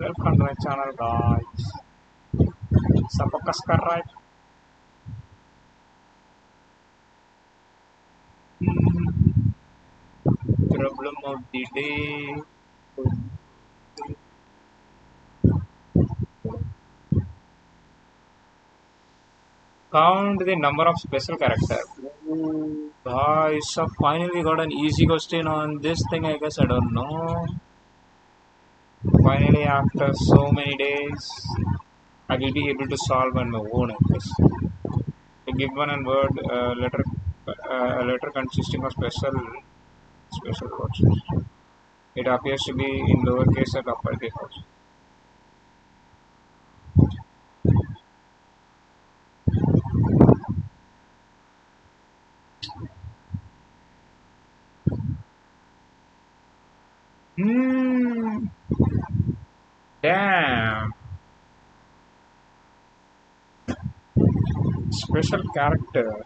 Welcome to my channel, guys. Sabak right? Problem of the day. Count the number of special characters. Guys, so finally we got an easy question on this thing. I guess I don't know. Finally, after so many days, I will be able to solve on my own. I guess. A given and word a letter consisting of special words. It appears to be in lowercase and uppercase also. Hmm. Damn. Special character.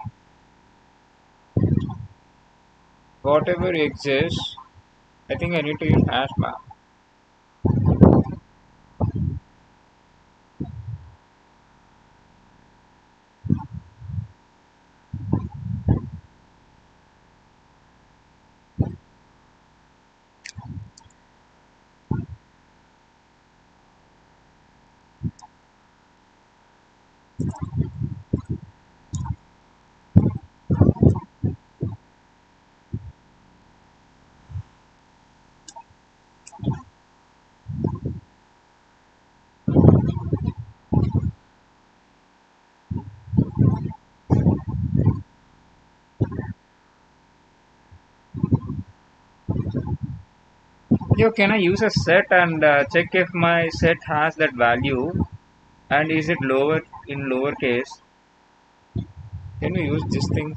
Whatever exists, I think I need to use hash map. Yo, can I use a set and check if my set has that value and is it lower in lowercase? Can we use this thing?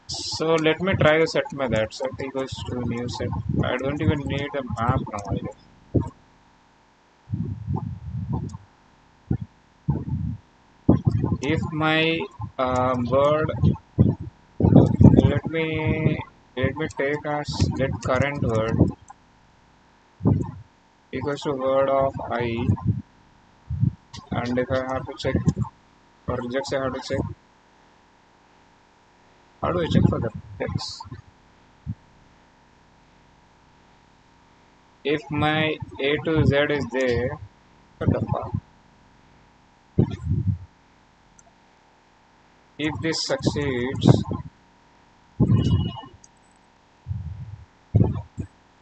So let me try to set my that set equals to new set. I don't even need a map now, I guess. If my word, let me take as let current word equals to word of I, and if I have to check or rejects, I have to check. How do I check for the text? If my A to Z is there, what the fuck? If this succeeds,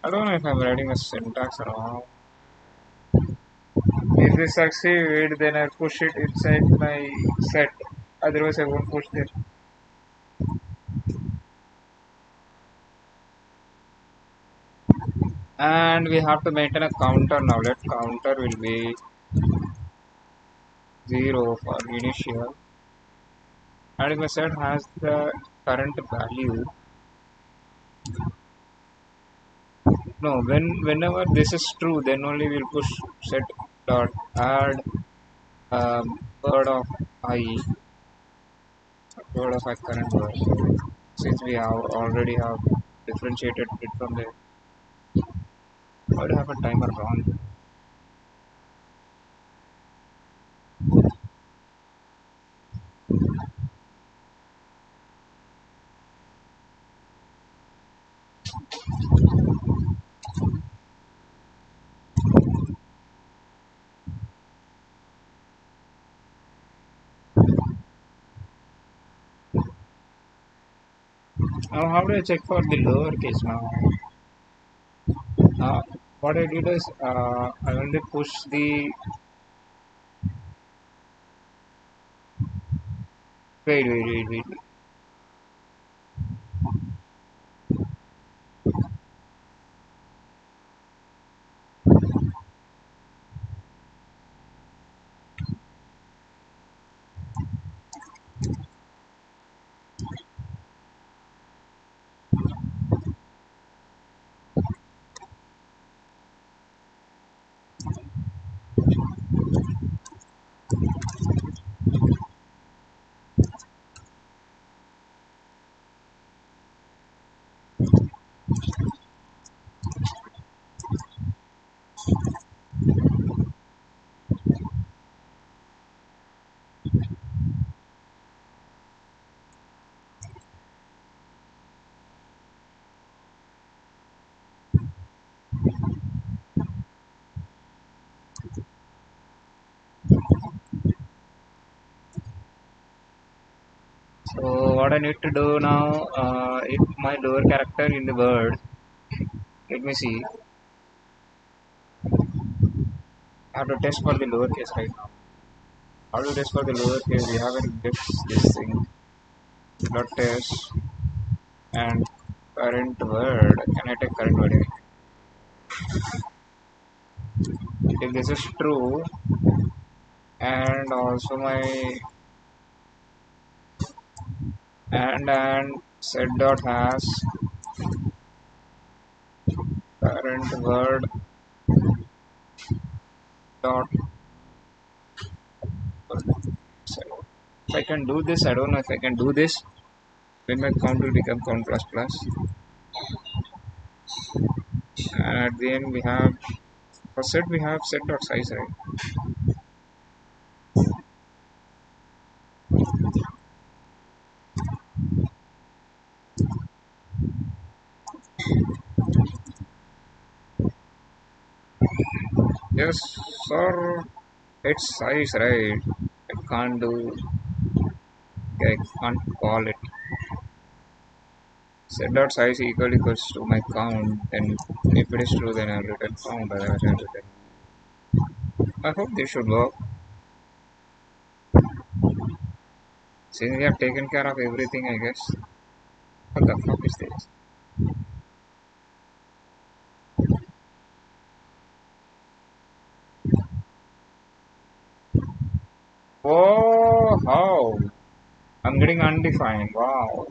I don't know if I'm writing a syntax wrong. If this succeeds, then I push it inside my set. Otherwise, I won't push it. And we have to maintain a counter now. Let counter will be 0 for initial. And if my set has the current value, no, whenever this is true, then only we'll push set dot add word of I, word of I current word. Since we have already have differentiated it from there, why do I have a timer on? Now, how do I check for the lowercase now? What I did is I only push the wait. So what I need to do now, if my lower character in the word, let me see. I have to test for the lower case right now. How to test for the lower case? We have this thing, dot test and current word. Can I take current word? If this is true, and also my and set dot has current word dot set. If I can do this, I don't know if I can do this. When my count will become count plus plus. And at the end we have for set we have set dot size, right? Yes, sir. It's size, right? I can't do. I can't call it. Set dot size equals to my count. Then if it is true, then I'll return count. Otherwise, I'll return. I hope this should work. Since we have taken care of everything, I guess. What the fuck is this? Oh, how? I'm getting undefined. Wow.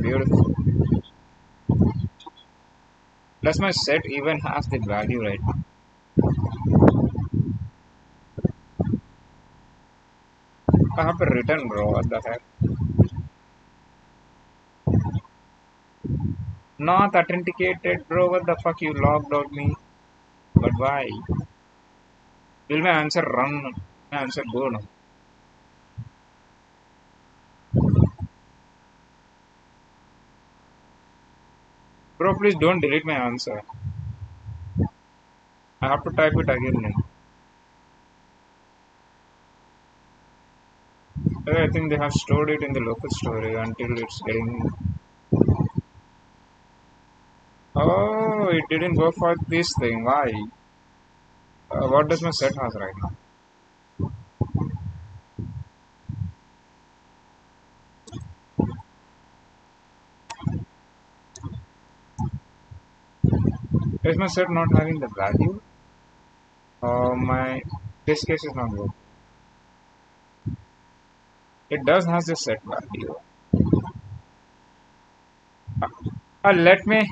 Beautiful. Does my set even has the value right now? I have to return, bro. What the heck? Not authenticated, bro. What the fuck? You logged out me. But why? Will my answer run? My answer go now. Bro, please don't delete my answer. I have to type it again now. I think they have stored it in the local storage until it's getting. Oh, it didn't go for this thing. Why? What does my set has right now? Is my set not having the value? My this case is not good. It does has the set value. Let me.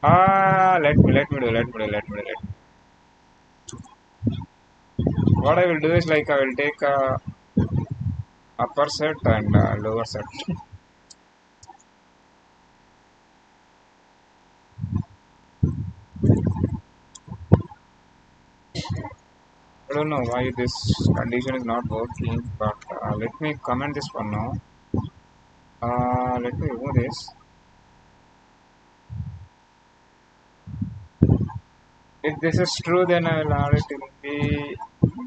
Let me do. What I will do is like I will take upper set and lower set. I don't know why this condition is not working, but let me comment this for now. Let me remove this. If this is true, then I will add it in the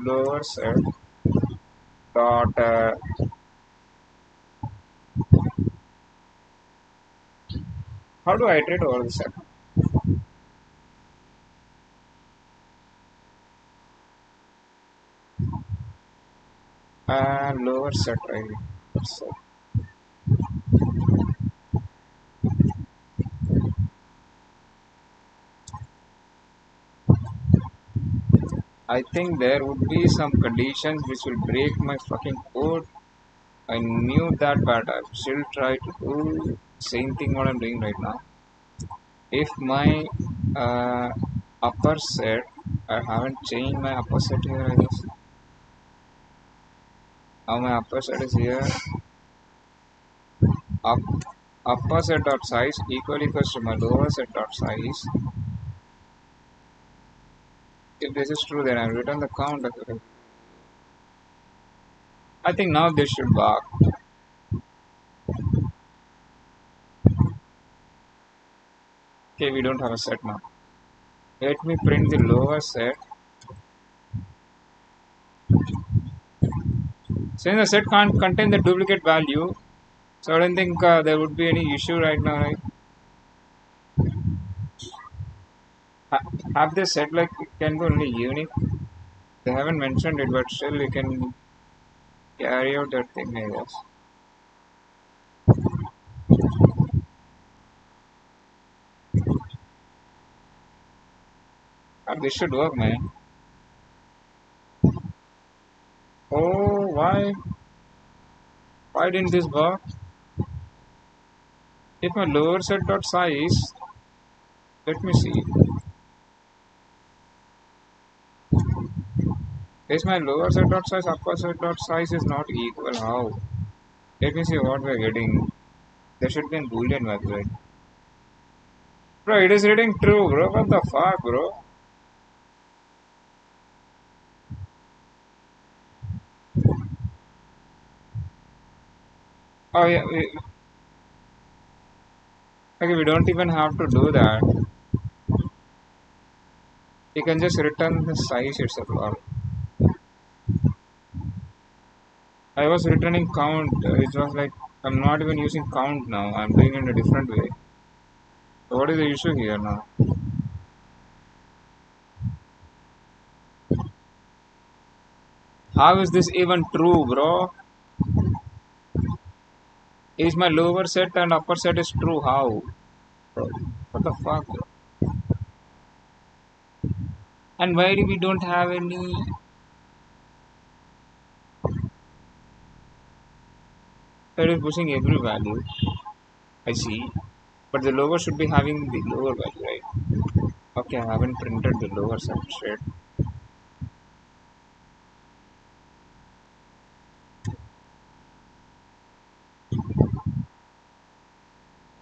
lower set dot. How do I iterate over the set? Lower set, right? So I think there would be some conditions which will break my fucking code. I knew that, but I still try to do same thing what I'm doing right now. If my upper set, I haven't changed my upper set here, I guess. Now my upper set is here. Up, upper set dot size equals to my lower set dot size. If this is true, then I return the count. I think now this should work. Okay, we don't have a set now. Let me print the lower set. Since the set can't contain the duplicate value, so I don't think there would be any issue right now, right? Have they said like it can be only unique? They haven't mentioned it, but still you can carry out that thing, I guess. This should work, man. Oh, why? Why didn't this work? If my lower set dot size, let me see. Is my lower set dot size, upper set dot size is not equal? How? Let me see what we're getting. There should be a boolean value, right? Bro, it is reading true, bro. What the fuck, bro? Oh yeah, okay, we don't even have to do that. You can just return the size itself. I was returning count. It was like I'm not even using count now. I'm doing it in a different way. So what is the issue here now? How is this even true, bro? Is my lower set and upper set is true? How? Bro, what the fuck, bro? And why do we don't have any? It is pushing every value. I see. But the lower should be having the lower value, right? Okay, I haven't printed the lower set shit.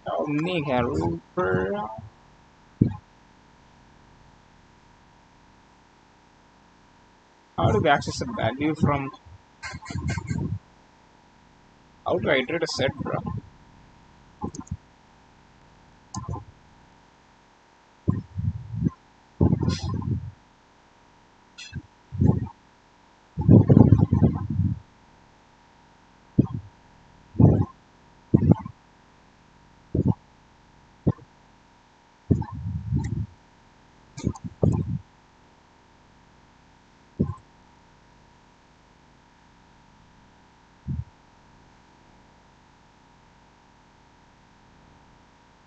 Omni helper. How do we access the value from? How do I iterate a set, bro?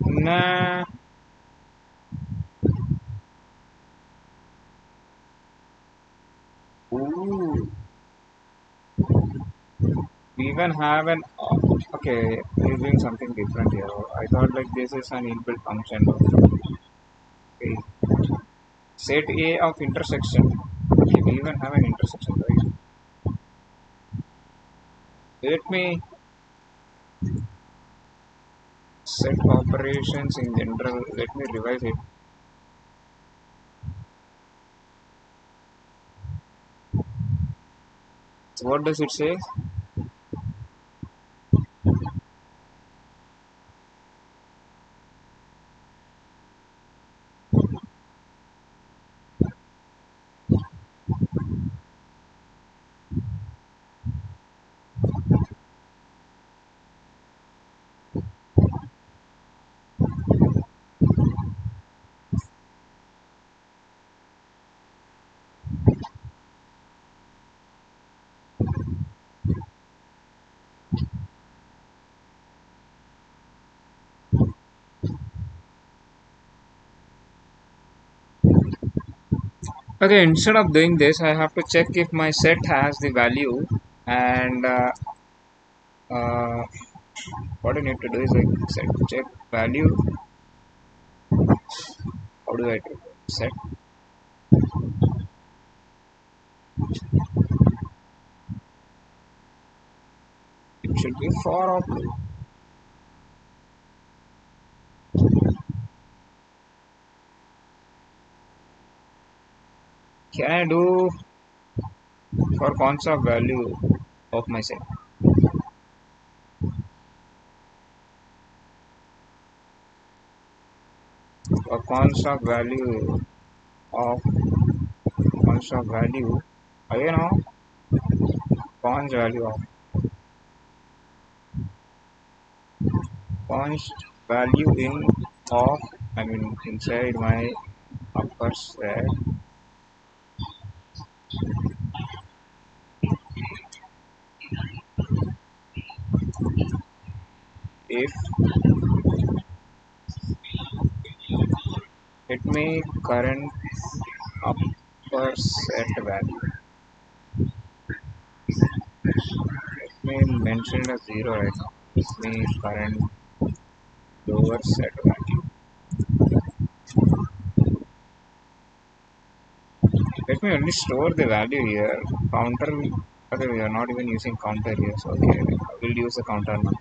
Nah. Ooh. We even have an okay. We're doing something different here. I thought like this is an inbuilt function. Okay. Set A of intersection. Okay, we even have an intersection, right? Let me set operations in general. Let me revise it. So what does it say? Okay, instead of doing this, I have to check if my set has the value and uh, what I need to do is like set check value. How do I do set? should be for op loop. Can I do for const value of my set? For const value of again of const value of const value in of inside my upper set. If it may current upper set value, it may mention as 0 right now. It may current lower set value. Let me only store the value here. Counter. Okay, we are not even using counter here. So okay, we'll use the counter now.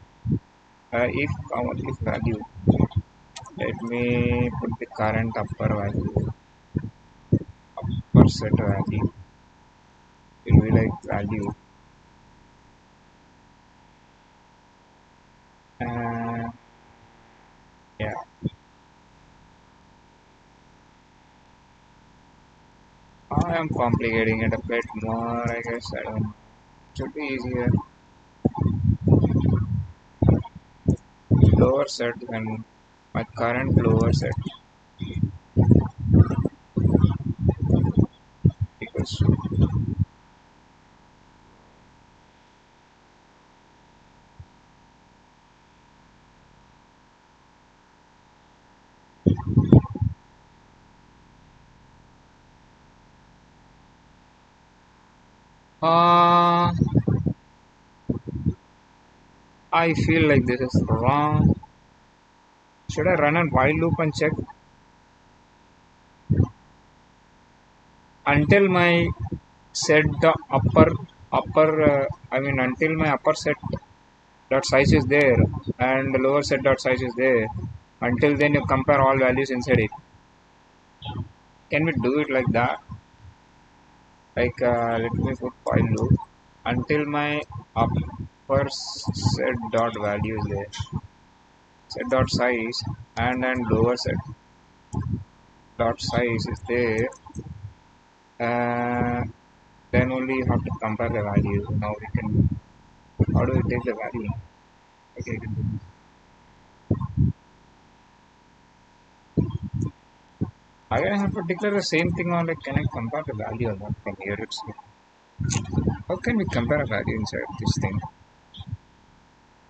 If value, let me put the current upper value, upper set value. It will be like value. Yeah. I am complicating it a bit more. I guess I don't know. Should be easier. Lower set than my current lower set equals to. Uh, I feel like this is wrong. Should I run a while loop and check until my set the until my upper set dot size is there and the lower set dot size is there. Until then, you compare all values inside it. Can we do it like that? Like let me put while loop until my upper set dot value is there, set dot size, and then lower set dot size is there. Uh, then only you have to compare the value. Now we can. How do we take the value? Okay, again I have to declare the same thing or like can I compare the value or not from here itself? How can we compare a value inside this thing?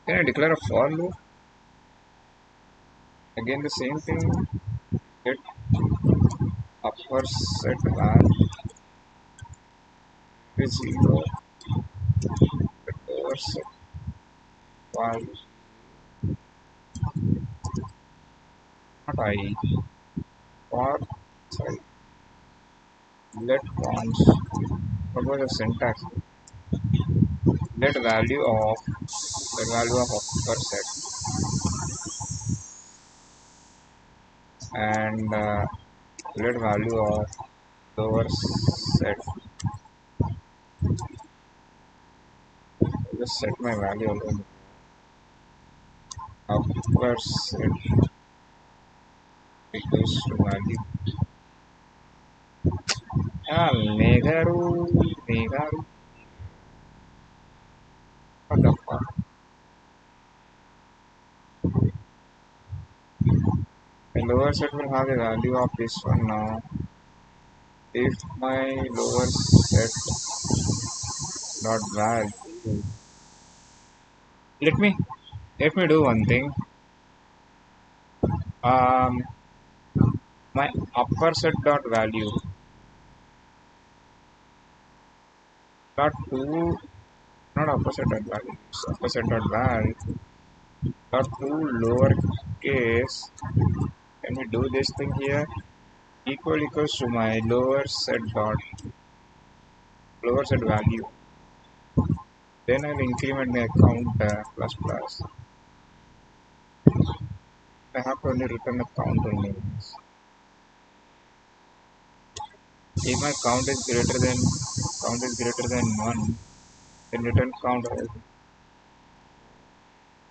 Can I declare a for loop? Again the same thing. Get upper set value is 0. Lower set value not I. For sorry. Let cons. What was the syntax? Let value of upper set and let value of lower set. Just set my value alone. Upper set equals to value. Ah, negaru. What the fuck? The lower set will have the value of this one now. If my lower set dot value, let me do one thing. Um, my upper set dot value dot two, not upper set dot value, upper set dot val dot two lowercase. Can we do this thing here? Equals to my lower set value Then I'll increment my account plus plus. I have to only return a count only. If my count is greater than one, then return count.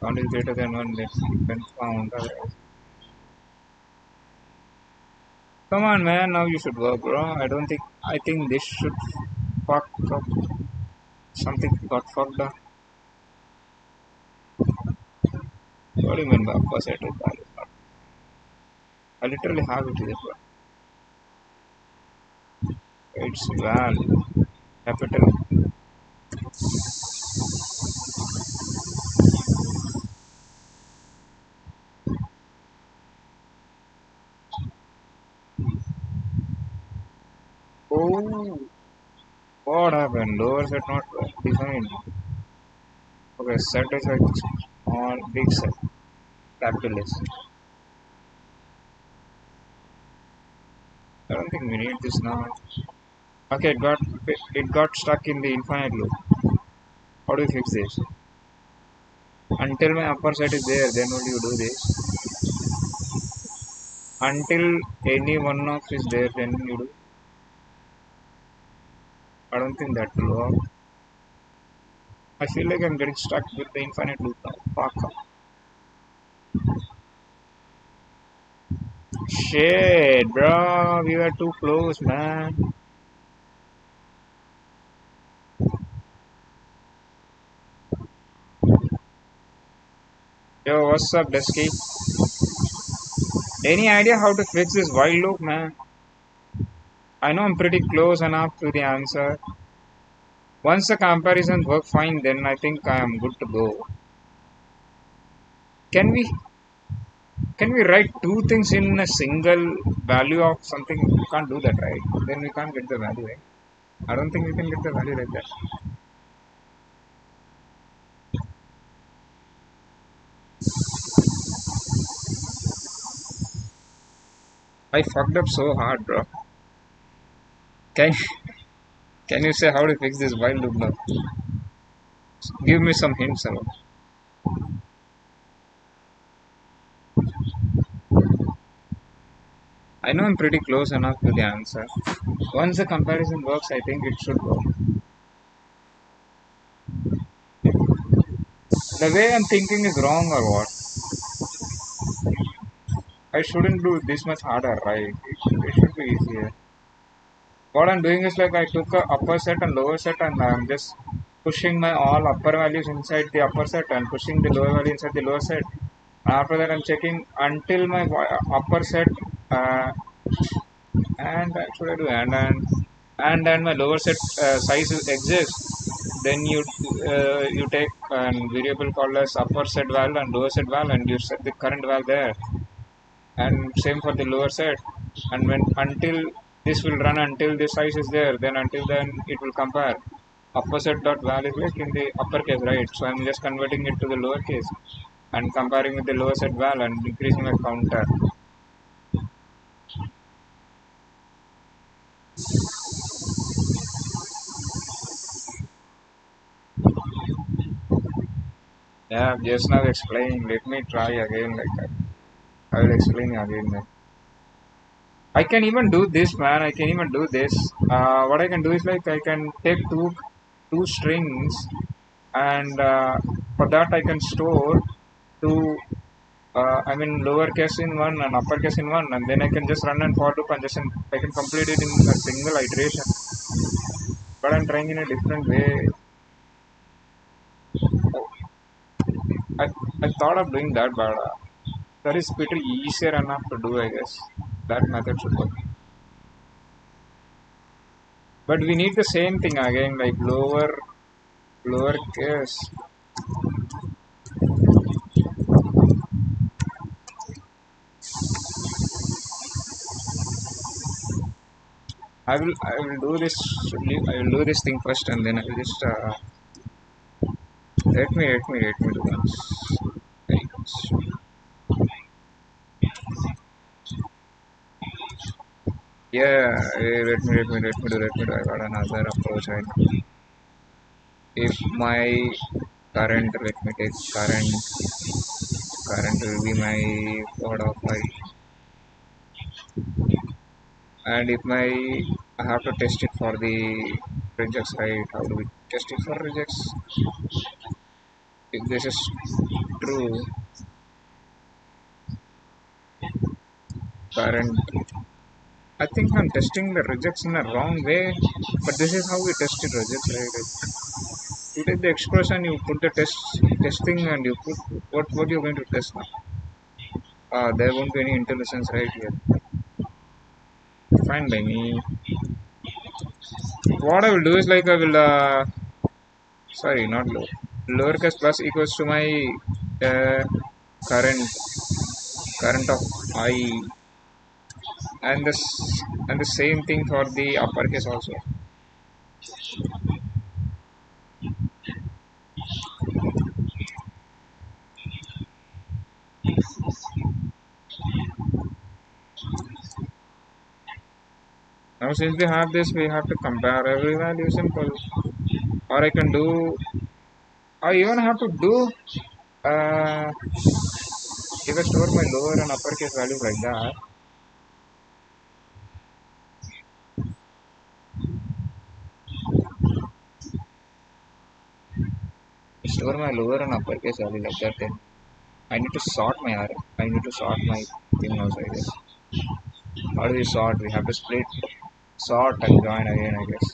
Count is greater than one, let's return count. Come on, man. Now you should work, bro. I think this should fuck up. Something got fucked up. What do you mean by upper set is valid? I literally have it here, bro. It's val. Capital. Oh, what happened? Lower set not defined. Okay, set is like small, big set. Capital S. I don't think we need this now. Okay, it got stuck in the infinite loop. How do you fix this? Until my upper set is there, then only you do this. Until any one of is there, then you do. I don't think that will work. I feel like I'm getting stuck with the infinite loop now. Fuck. Shit, bro, we were too close, man. Yo, what's up, Dusky? Any idea how to fix this while loop, man? I know I'm pretty close enough to the answer. Once the comparisons work fine, then I think I am good to go. Can we can we write two things in a single value of something? We can't do that, right? Then we can't get the value, right? I don't think we can get the value like that. I fucked up so hard, bro. Can can you say how to fix this while loop now? Give me some hints about. I know I'm pretty close enough to the answer. Once the comparison works, I think it should work. The way I'm thinking is wrong or what? I shouldn't do this much harder, right? It should be easier. What I'm doing is like I took a upper set and lower set and I'm just pushing my all upper values inside the upper set and pushing the lower value inside the lower set. After that, I'm checking until my upper set uh, and should I do and then my lower set size exists. Then you take a variable called as upper set val and lower set val and you set the current val there. And same for the lower set. And when until this will run until this size is there, then until then it will compare. Upper set dot val is like in the uppercase, right? So I'm just converting it to the lowercase and comparing with the lower set val and increasing my counter. Yeah, just now explaining. Let me try again like that. I will explain again. Then. I can even do this, man. I can even do this. What I can do is like I can take two strings, and for that I can store two. I mean lowercase in one and uppercase in one, and then I can just run and for loop and I can complete it in a single iteration. But I'm trying in a different way. I I thought of doing that, but that is pretty easier enough to do, I guess. That method should work. But we need the same thing again, like lower case. I will do this. I will do this thing first, and then I will just let me do this. Right. Yeah, let me do. I got another approach right now. if my current, let me take current will be my word of I, and if my I have to test it for the rejects, right? How do we test it for rejects? If this is true, current, I think I'm testing the rejects in a wrong way, but this is how we tested rejects, right? You take the expression, you put the testing, and you put what you're going to test now. There won't be any intelligence right here. Fine by me. What I will do is like I will sorry, not low, lowercase plus equals to my uh, current current of I, and this and the same thing for the uppercase also. Now since we have this, we have to compare every value, simple. Or I can do, I even have to do if I store my lower and uppercase values like that, store my lower and uppercase value like that, then I need to sort my array. I need to sort my thing also, I guess. How do we sort? We have to split, sort, and join again, I guess.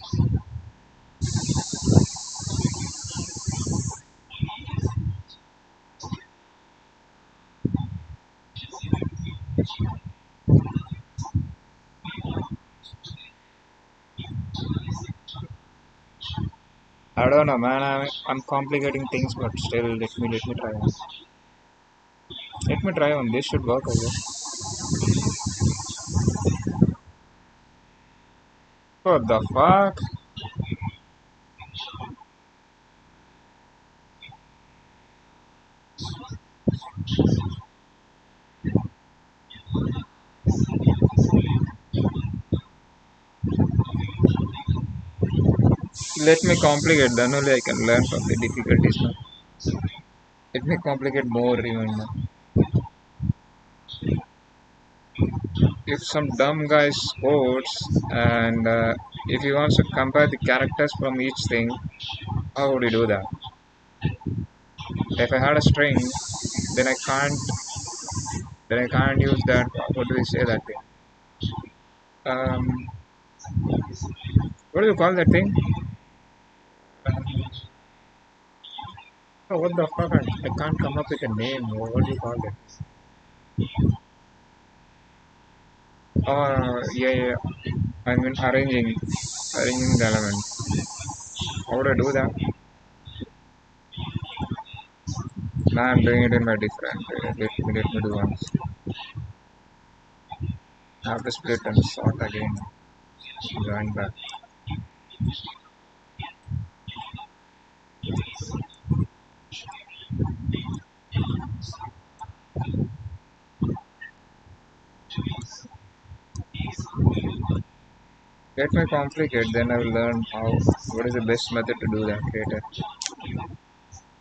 I don't know, man. I'm complicating things, but still, let me try on. Let me try on. This should work, I guess. What the fuck? Let me complicate. Then only I can learn from the difficulties now. Let me complicate more even now. If some dumb guy quotes and if he wants to compare the characters from each thing, how would you do that? If I had a string, then I can't use that. What do we say that thing? Um, what do you call that thing? Oh, what the fuck? I can't come up with a name. What do you call it? Yeah, yeah. I mean arranging the elements. How would I do that? Now I'm doing it in a different way. Let me do once. I have to split and sort again. Join back. Let me complicate, then I will learn what is the best method to do that later.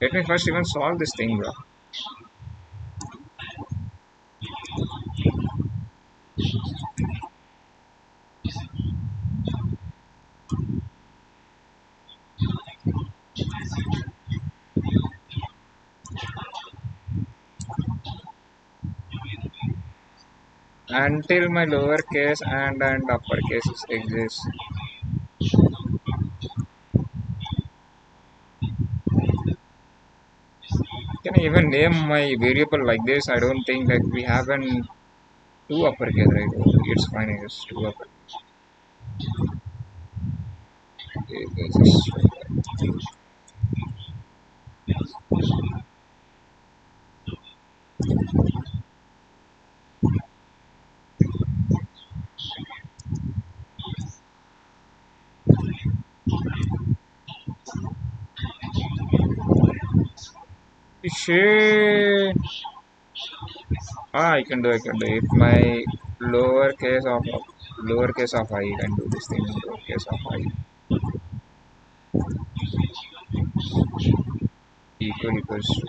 Let me first even solve this thing, bro. Until my lowercase and uppercase exist. Can I even name my variable like this? I don't think that we have an two uppercase, right? It's fine, I guess. Two uppercase. Okay, this is shit. I can do. If my lowercase of I can do this thing in lowercase of I. will equals to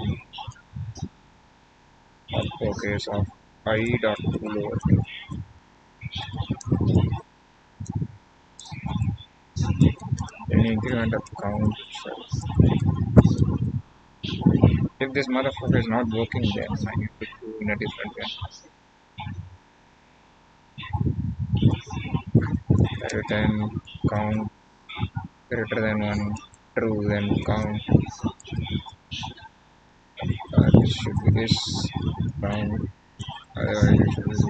uppercase of I dot lowercase. Then increment of count itself. If this motherfucker is not working, then I need to do in a different way. Then count greater than 1, true, then count. This should be this count, otherwise it should be 0.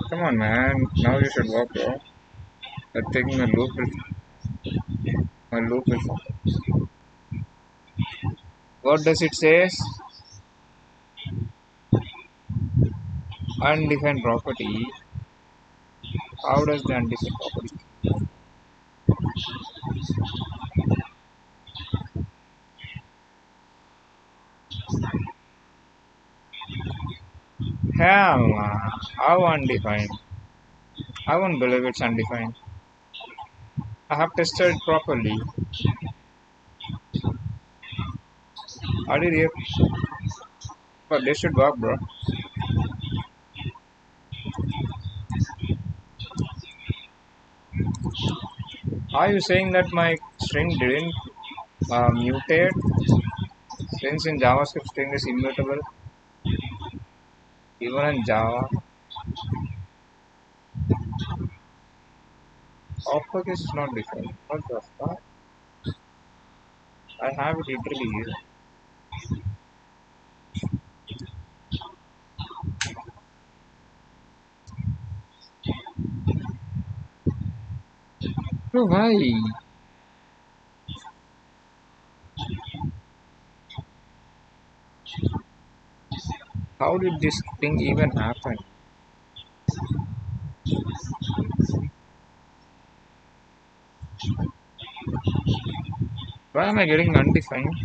Come on, man, now you should work, bro. I think my loop will fall. What does it say? Undefined property. How does the undefined property? Hell, how undefined? I won't believe it's undefined. I have tested it properly. How did you? But this should work, bro. Are you saying that my string didn't mutate? Since in JavaScript string is immutable, even in Java, uppercase is not defined. What the fuck? I have it literally here. No, why? How did this thing even happen? Why am I getting undefined?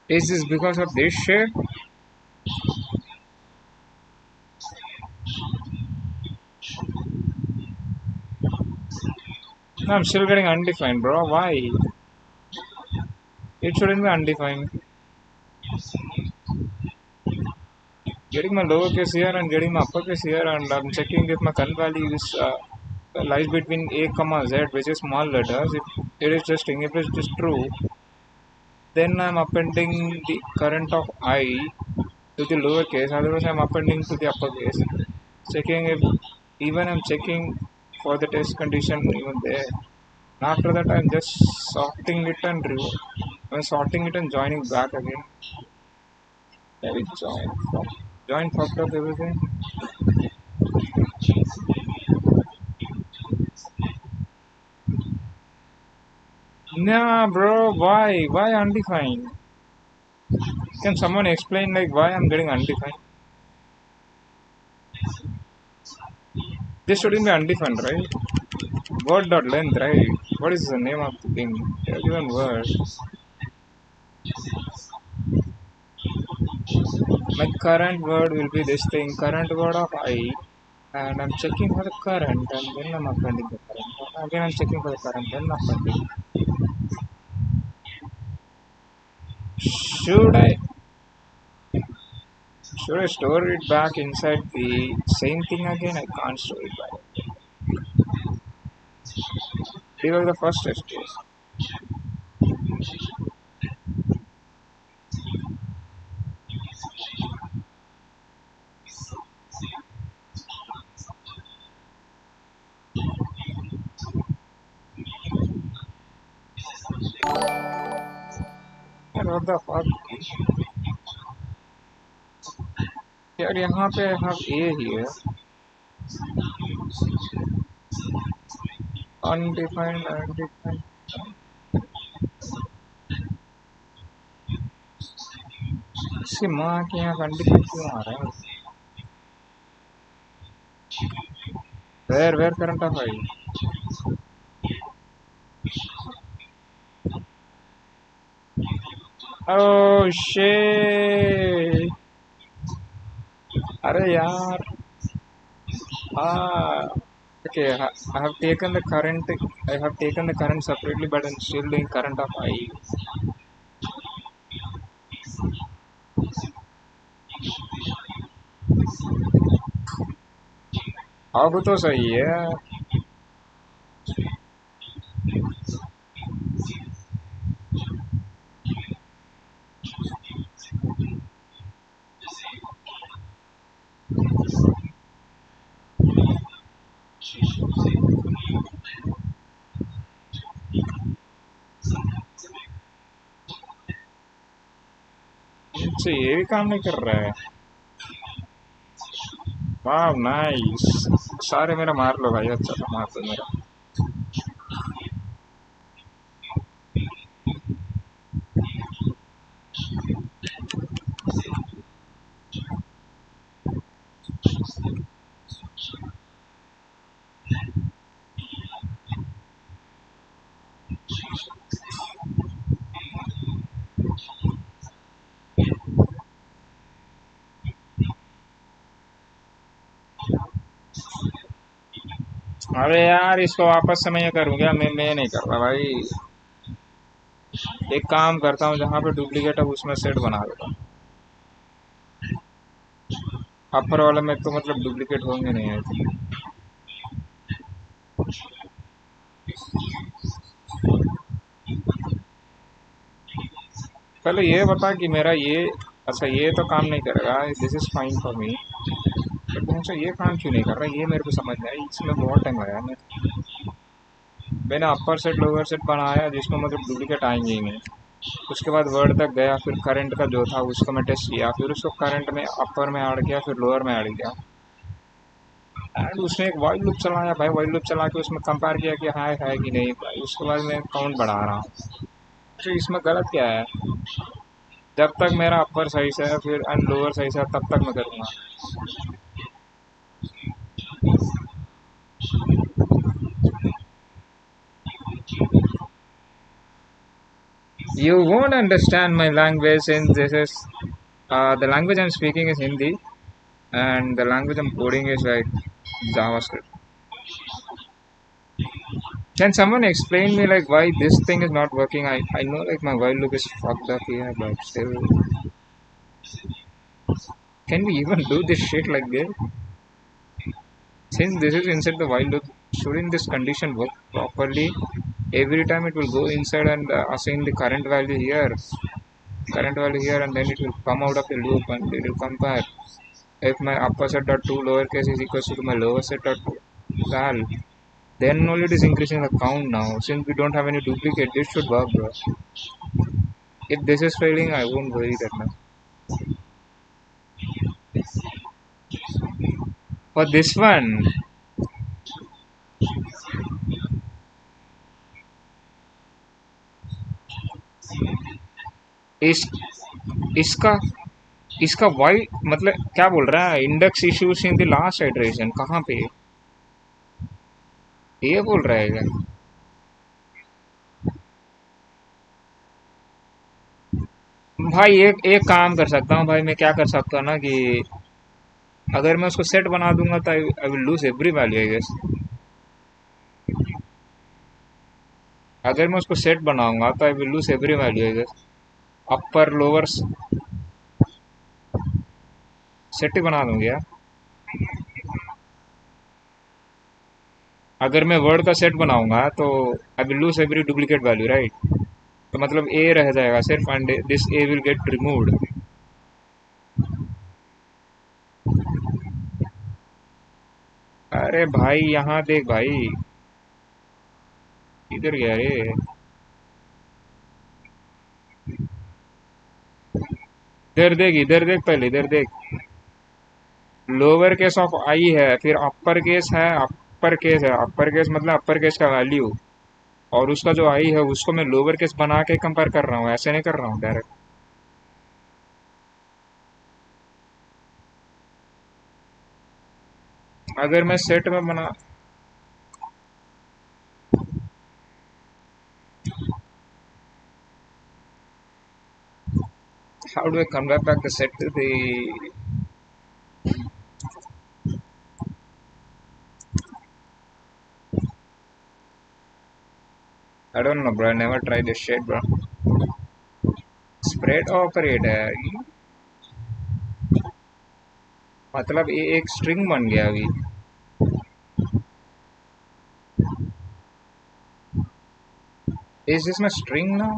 Is this because of this shape? No, I'm still getting undefined, bro. Why? It shouldn't be undefined. Getting my lowercase here and getting my uppercase here, and I'm checking if my current value is lies between a comma z, which is small letters. If it is just string, if it is just true, then I'm appending the current of I to the lowercase. Otherwise, I'm appending to the uppercase. Checking if even I'm checking for the test condition even there. After that, I'm just sorting it and I'm sorting it and joining back again. There is join fucked up everything. Nah, bro, why? Why undefined? Can someone explain like why I'm getting undefined? This shouldn't be undefined, right? Word dot length, right? What is the name of the thing? Even word. My current word will be this thing, current word of I, and I'm checking for the current, and then I'm appending the current. Again, I'm checking for the current, then appending. Should I should I store it back inside the same thing again? I can't store it back. These are the first test case. And what the fuck? यार यहाँ पे I have A here, undefined. इसकी माँ के यहाँ undefined क्यों आ रहा है? Where current of I? Oh shit! अरे यार, हाँ, Okay, I have taken the current. I have taken the current separately, but I'm still doing current of I. अब तो सही है. अच्छा ये भी काम नहीं कर रहा है. वाह नाइस. सारे मेरा मार लो भाई. अच्छा था मार दो मेरा. अरे यार इसको वापस से मैं ये करूँगा. मैं नहीं कर रहा भाई. एक काम करता हूँ जहाँ पे डुप्लीकेट है उसमें सेट बना देता हूँ. अपर वाले में तो मतलब डुप्लीकेट होंगे नहीं है. पहले ये बता कि मेरा ये. अच्छा ये तो काम नहीं करेगा. This is fine for me. But मुझे ये काम क्यों नहीं कर रहा ये मेरे को समझ नहीं आई. इसमें बहुत टाइम लगा. मैंने अपर सेट लोअर सेट बनाया जिसमें मतलब डुप्लीकेट आएंगे ही नहीं. उसके बाद वर्ड तक गया. फिर करंट का जो था उसको मैं टेस्ट किया. फिर उसको करंट में अपर में ऐड किया. फिर लोअर में ऐड किया. एंड उसने एक वाइड लूप चलाया भाई. वाइड लूप चला के उसमें कंपेयर किया कि है कि नहीं भाई. उसके बाद मैं काउंट बढ़ा रहा हूँ. तो इसमें गलत क्या है. जब तक मेरा अपर सही से है फिर एंड लोअर सही से है तब तक मैं करूँगा. You won't understand my language since this is the language I'm speaking is Hindi and the language I'm coding is like JavaScript. Can someone explain me like why this thing is not working? I know like my while loop is fucked up here, but still, can we even do this shit like this? Since this is inside the while loop, shouldn't this condition work properly? Every time it will go inside and assign the current value here, and then it will come out of the loop and it will compare. If my upper set dot two lowercase is equals to my lower set dot two val, then only it is increasing the count now. Since we don't have any duplicate, this should work, bro. If this is failing, I won't worry that much. For this one, इस इसका इसका Y मतलब क्या बोल रहा है. Index issues in the last iteration कहाँ पे ये बोल रहा है क्या. भाई एक एक काम कर सकता हूँ भाई. मैं क्या कर सकता हूँ ना कि अगर मैं उसको सेट बना दूंगा तो I will lose every value I guess. अगर मैं उसको सेट बनाऊंगा तो I will lose every value I guess. Upper lower set ही बना दूंगी यार. अगर मैं वर्ड का सेट बनाऊंगा तो I will lose every duplicate value right. तो मतलब ए रह जाएगा सिर्फ and this A will get removed. अरे भाई यहाँ देख भाई. इधर गया रे. इधर देख पहले इधर देख. लोअर केस ऑफ आई है फिर अपर केस है. अपर केस मतलब अपर केस का वैल्यू. और उसका जो आई है उसको मैं लोअर केस बना के कंपेयर कर रहा हूँ. ऐसे नहीं कर रहा हूँ डायरेक्ट. अगर मैं सेट में बना. How do I convert back the set to the. I don't know, bro. I never tried this shit, bro. Spread operator. मतलब ये एक स्ट्रिंग बन गया अभी. Is this my string now?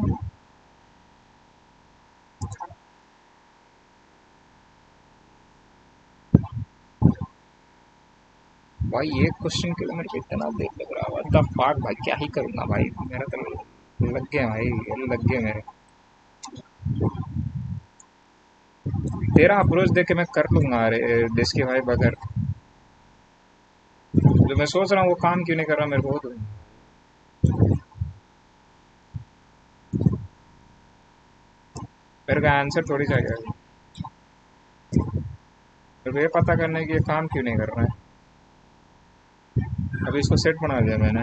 भाई ये क्वेश्चन के लिए मेरे को इतना देर लग रहा है. व्हाट द फक भाई, क्या ही करूंगा भाई. मेरा तो लग गया भाई, लग गया मेरे. तेरा अप्रोच देख के मैं कर लूंगा. अरे देश के भाई, बगैर जो मैं सोच रहा हूँ वो काम क्यों नहीं कर रहा मेरे को तो. मेरे का आंसर थोड़ी चाहिए. मेरे को ये पता करना है कि ये काम क्यों नहीं कर रहा है. अभी इसको सेट बना दिया मैंने.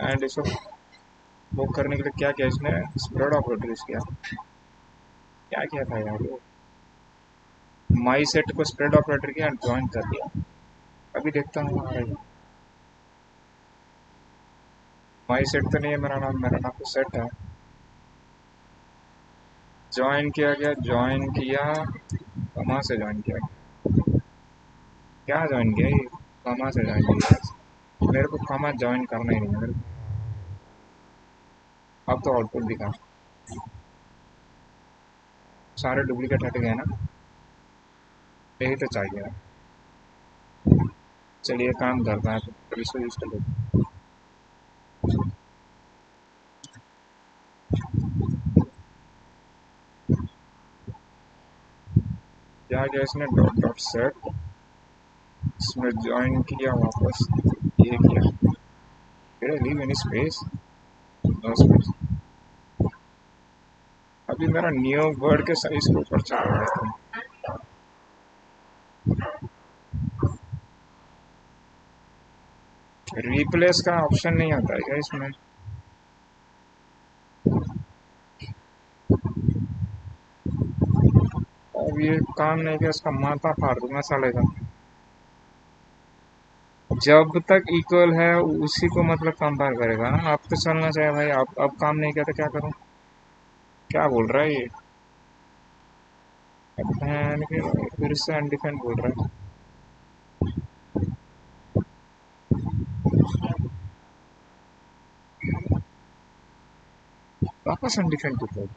एंड इसको वो करने के लिए क्या किया इसने. स्प्रेड ऑपरेटर किया. क्या किया था यार वो. माई सेट को स्प्रेड ऑपरेटर किया एंड ज्वाइन कर दिया. अभी देखता हूँ. माई सेट तो नहीं है मेरा नाम तो सेट है. ज्वाइन किया गया. ज्वाइन किया. कहाँ से ज्वाइन किया. क्या ज्वाइन किया ये. कहाँ से ज्वाइन किया. मेरे को कहाँ ज्वाइन करना ही नहीं है मेरे को. अब तो आउटपुट दिखा. सारे डुप्लीकेट हट गए ना. यही तो चाहिए. चलिए काम करना है तो इसको यूज कर लेते. क्या किया इसने. Dot dot set. इसमें ज्वाइन किया वापस. ये किया. फिर leave any space. No space. अभी मेरा न्यू वर्ड के साइज के ऊपर चल रहा है. रिप्लेस का ऑप्शन नहीं आता है क्या इसमें. अब ये काम नहीं किया. इसका माथा फाड़ दूंगा साले का. जब तक इक्वल है उसी को मतलब कंपेयर करेगा ना. अब तो चलना चाहिए भाई. अब काम नहीं किया तो क्या करूं. क्या बोल रहा है ये. अब फिर से अनडिफाइंड बोल रहा है. वापस अनडिफाइंड बोल रहा है.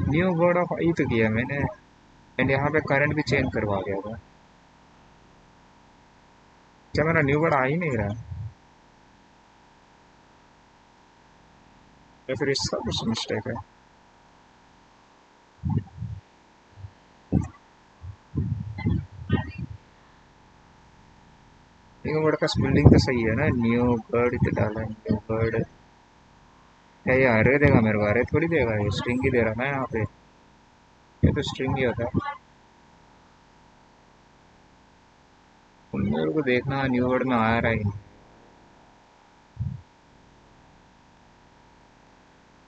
न्यू वर्ड ऑफ आई तो किया मैंने. एंड यहाँ पे करंट भी चेंज करवा दिया था. क्या मेरा न्यू वर्ड आ ही नहीं रहा है. या फिर इसका कुछ मिस्टेक है. न्यू वर्ड का स्पेलिंग तो सही है ना. न्यू वर्ड तो डाला. New word. क्या ये अरे देगा मेरे को. अरे थोड़ी देगा. ये स्ट्रिंग ही दे रहा है यहाँ पे. ये तो स्ट्रिंग ही होता है. मेरे को देखना न्यू वर्ड में आ रहा है.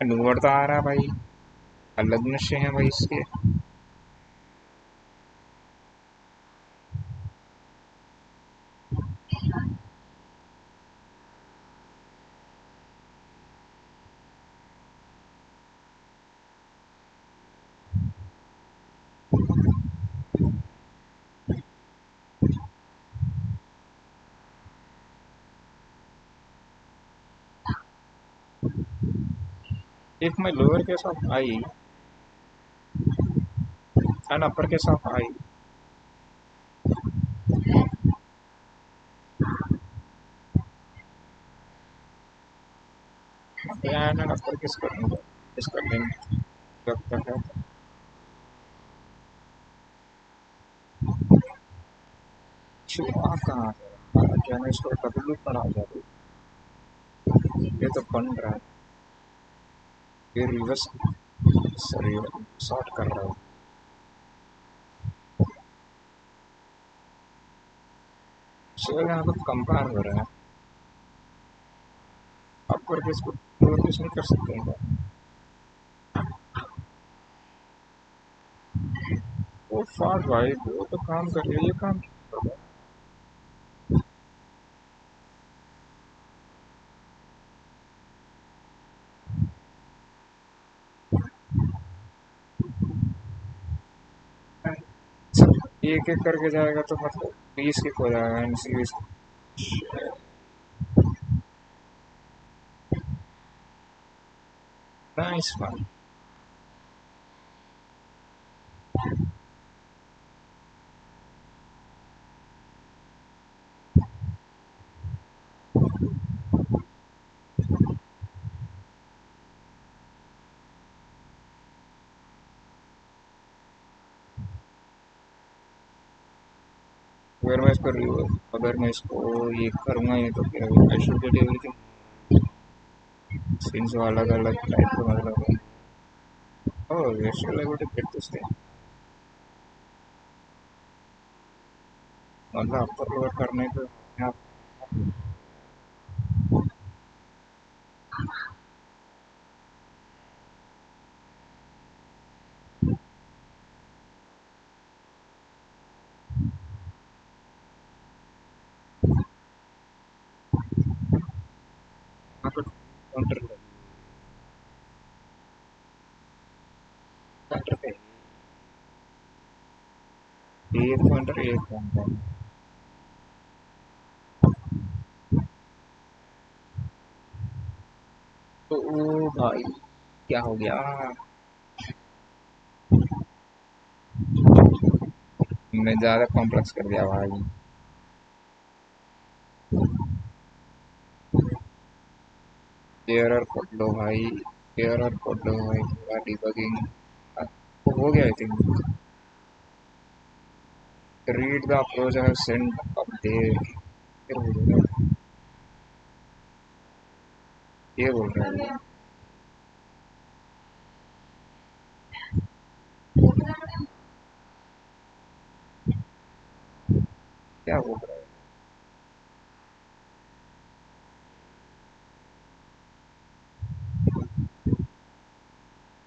न्यू वर्ड तो आ रहा है भाई. अलग नशे हैं भाई इसके. If my lowercase of I and uppercase of I and uppercase कर दूंगा. इसका लिंक जब तक है. शुरुआत कहाँ है. क्या मैं इसको डबल लूप पर आ जाता. ये तो बन रहा है. ये रिवर्स. सॉरी सॉर्ट कर रहा हूँ. चलो यहाँ पर कंपेयर हो रहा है. अपरकेस को लोअरकेस नहीं कर सकते हैं. वो फाट भाई. वो तो काम कर रही है. ये काम. एक एक करके जाएगा तो मतलब 20 किक हो जाएगा एनसी। Nice one. अगर मैं इसको अगर मैं इसको ये करूँगा ये तो फिर I should get everything since वो अलग अलग टाइप का मतलब है। Oh we should I got get this thing. मतलब अपर लोअर करने पे यहाँ पर काउंटर काउंटर पे एक काउंटर एक काउंटर। तो ओ भाई क्या हो गया। मैं ज़्यादा कॉम्प्लेक्स कर दिया भाई। एरर कोड लो भाई। एरर कोड लो भाई पूरा डिबगिंग हो गया I think. Read the approach I have send update फिर बोल रहा है। ये बोल रहा है क्या बोल रहा है।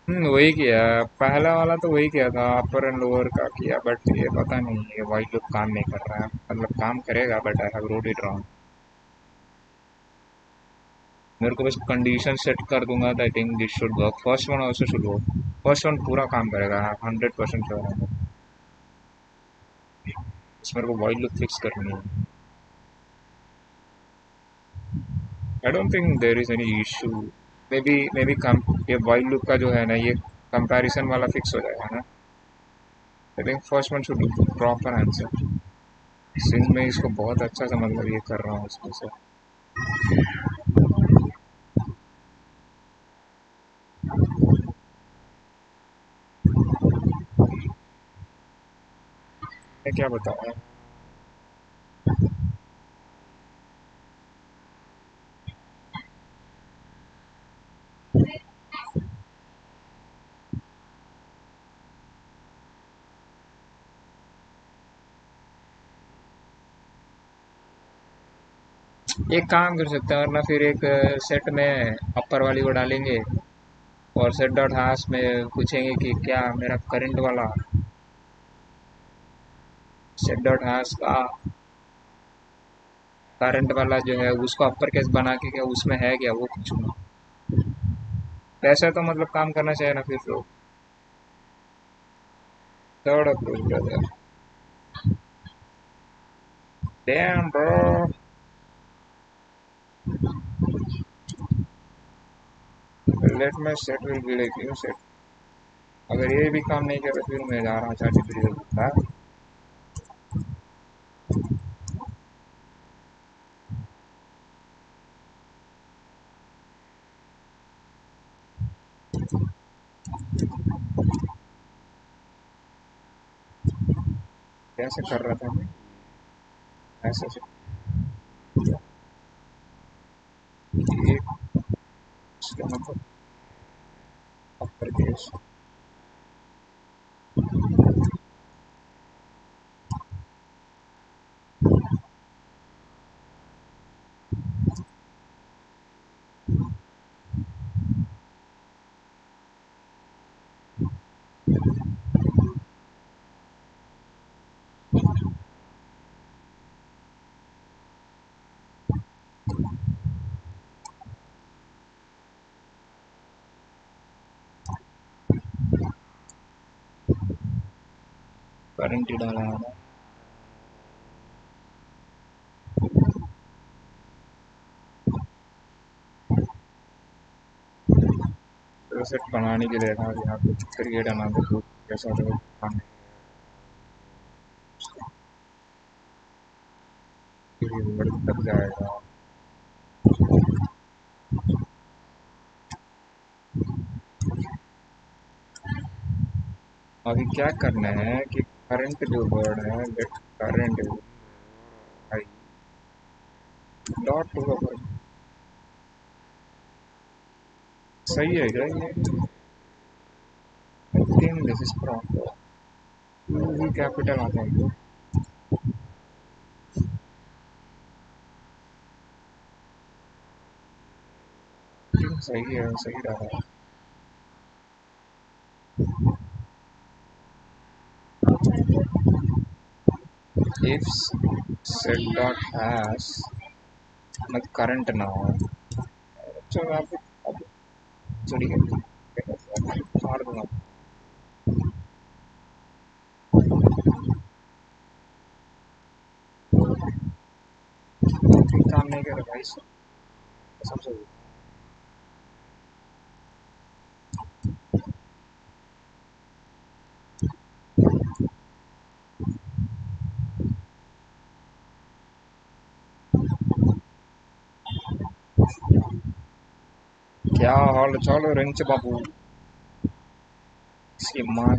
वही किया। पहला वाला तो वही किया था अपर एंड लोअर का किया बट ये पता नहीं ये वाइट लूप काम नहीं कर रहा है मतलब काम करेगा but I have wrote it wrong. मेरे को बस कंडीशन सेट कर दूंगा तो आई think this should work first one also should work. First one पूरा काम करेगा 100% श्योर है। बस मेरे को वाइट लूप फिक्स करनी है। I don't think there is any issue. Maybe come ये वाइट लूप का जो है ना ये कंपैरिजन वाला फिक्स हो जाएगा ना। I think first one should proper answer since मैं इसको बहुत अच्छा सा मतलब ये कर रहा हूँ इसमें से। मैं क्या बताऊँ। एक काम कर सकते हैं वरना फिर एक सेट में अपर वाली को डालेंगे और सेट डॉट हाश में पूछेंगे कि क्या मेरा करंट वाला सेट डॉट हाश का करंट वाला जो है उसको अपर केस बना के क्या उसमें है क्या वो पूछूंगा। वैसे तो मतलब काम करना चाहिए ना फिर तो। Third approach brother. Damn bro. Let my set will be like new set. अगर ये भी काम नहीं करे फिर मैं जा रहा हूँ चाची। कैसे कर रहा था मैं ऐसे से ये इसका मतलब अपर केस। करंट ही डाला है। तो सिर्फ बनाने के लिए था यहाँ पे क्रिएट अनदर ग्रुप कैसा तक जाएगा। अभी क्या करना है कि करंट जो वर्ड है let current dot to word सही है क्या ये? I think this is proper भी कैपिटल आता है। सही है सही रहा। if set dot has like current now चलो आप चलिए मार दूंगा। काम नहीं कर रहा भाई समझो। क्या हाल चाल रेंच बाबू इसकी माँ।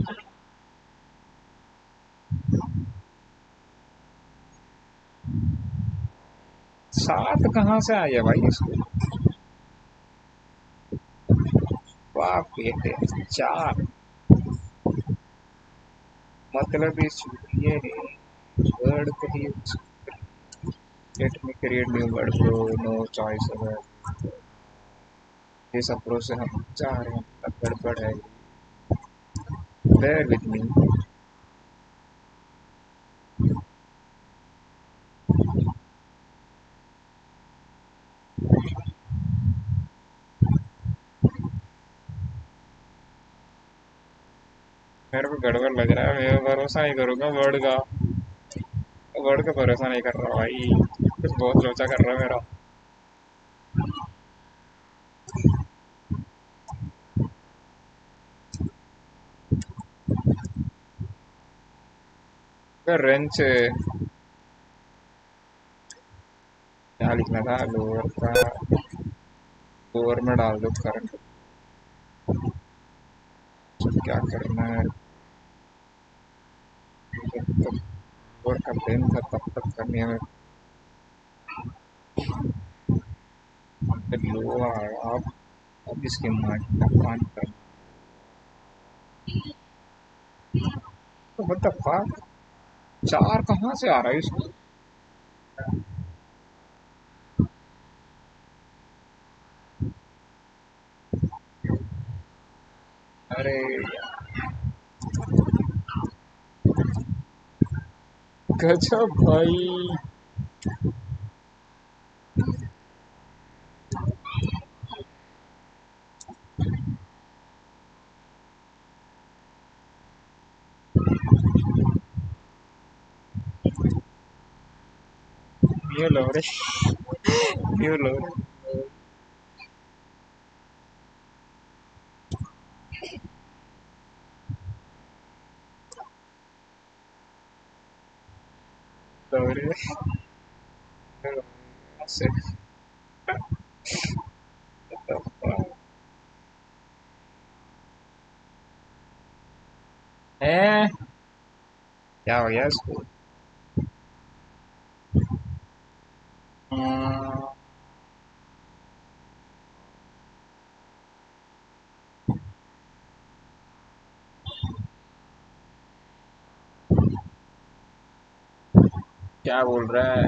सात कहाँ से आई है भाई इसको? वाह बेटे चार मतलब इस ये वर्ड को ही let me create new word flow no choice अगर इस अप्रोच से हम जा रहे हैं तब गड़बड़ है। Bear with me. मेरे को गड़बड़ लग रहा है मैं भरोसा नहीं करूँगा वर्ड का। वर्ड का भरोसा नहीं कर रहा भाई कुछ बहुत लोचा कर रहा है मेरा। रेंच क्या लिखना था लोअर का लोअर में डाल दो करंट। क्या करना है जब तक लोअर का पेन था तब तक करनी है लोअर अब इसके मार्जिन का पान कर तो बता चार कहाँ से आ रहा है इसको? अरे गजब भाई। ये लो रे ये लो रे से है क्या हो गया इसको? क्या बोल रहा है?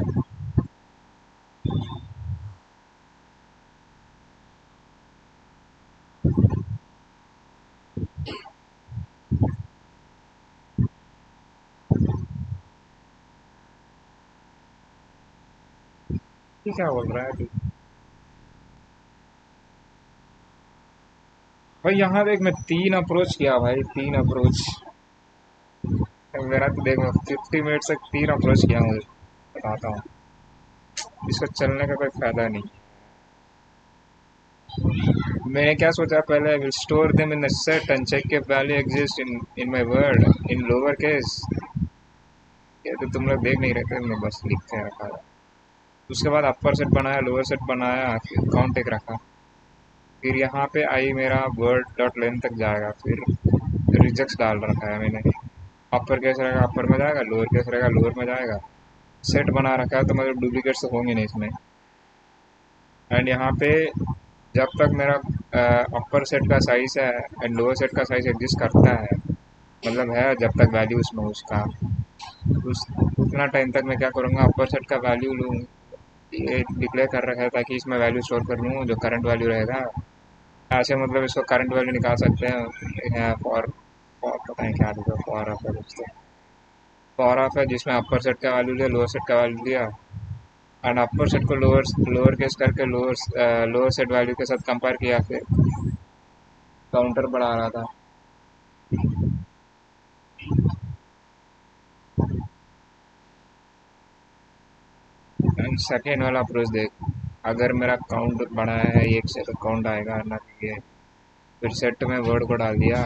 ये क्या बोल रहा है अभी? भाई यहाँ देख मैं तीन अप्रोच किया भाई तीन अप्रोच मेरा तो देख, मैं 50 मिनट से 3 अप्रोच किया हूँ, बताता हूँ। इसको चलने का कोई फायदा नहीं। मैंने क्या सोचा पहले, will store them in the set and check if value exist in in my word in lower case. ये तो तुम लोग देख नहीं रहे थे, मैं बस लिख के रखा था। उसके बाद अपर सेट बनाया, लोअर सेट बनाया, फिर काउंट एक रखा। फिर यहाँ पे आई मेरा वर्ड डॉट लेंथ तक जाएगा, फिर रिजेक्ट्स डाल रखा है मैंने। अपर केस रहेगा अपर में जाएगा, लोअर केस रहेगा लोअर में जाएगा। सेट बना रखा है तो मतलब डुप्लीकेट्स तो होंगे नहीं इसमें। एंड यहाँ पे जब तक मेरा अपर सेट का साइज है एंड लोअर सेट का साइज एग्जिस्ट करता है, मतलब है जब तक वैल्यू उसमें उसका, उस उतना टाइम तक मैं क्या करूँगा, अपर सेट का वैल्यू लूँ। ये डिक्लेयर कर रखा है ताकि इसमें वैल्यू स्टोर कर लूँ जो करंट वैल्यू रहेगा। ऐसे मतलब इसको करंट वैल्यू निकाल सकते हैं। फॉर फॉर पता है क्या लिखा, फॉर ऑफ है दोस्तों। फॉर ऑफ है जिसमें अपर सेट का वैल्यू लिया, लोअर सेट का वैल्यू लिया, एंड अपर सेट को लोअर लोअर केस करके लोअर सेट वैल्यू के साथ कंपेयर किया, फिर काउंटर बढ़ा रहा था। एंड सेकेंड वाला अप्रोच देख, अगर मेरा काउंट बढ़ाया है एक से तो काउंट आएगा ना कि ये। फिर सेट में वर्ड को डाल दिया,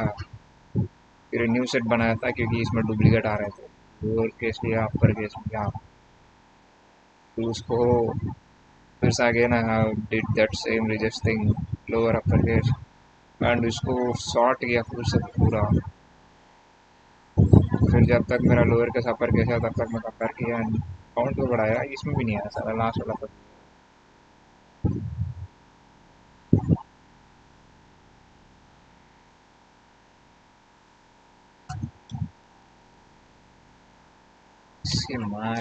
फिर न्यू सेट बनाया था क्योंकि इसमें डुप्लीकेट आ रहे थे। लोअर केस लिया, अपर केस लिया, फिर उसको फिर से again I did that same resisting lower upper case, and इसको सॉर्ट किया फिर से पूरा। फिर जब तक मेरा लोअर केस अपर केस है तब तक मैं कंपेयर किया, एंड काउंट तो बढ़ाया, इसमें भी नहीं आया सारा लास्ट वाला पर। इसकी मार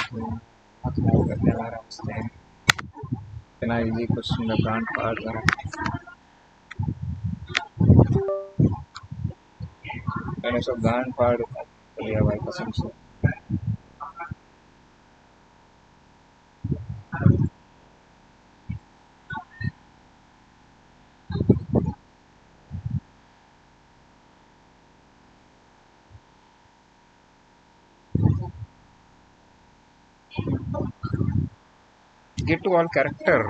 करने वाला उसने इतना इजी क्वेश्चन का कांड पार करा। मैंने सब गांड फाड़ लिया भाई कसम से। Get to all character.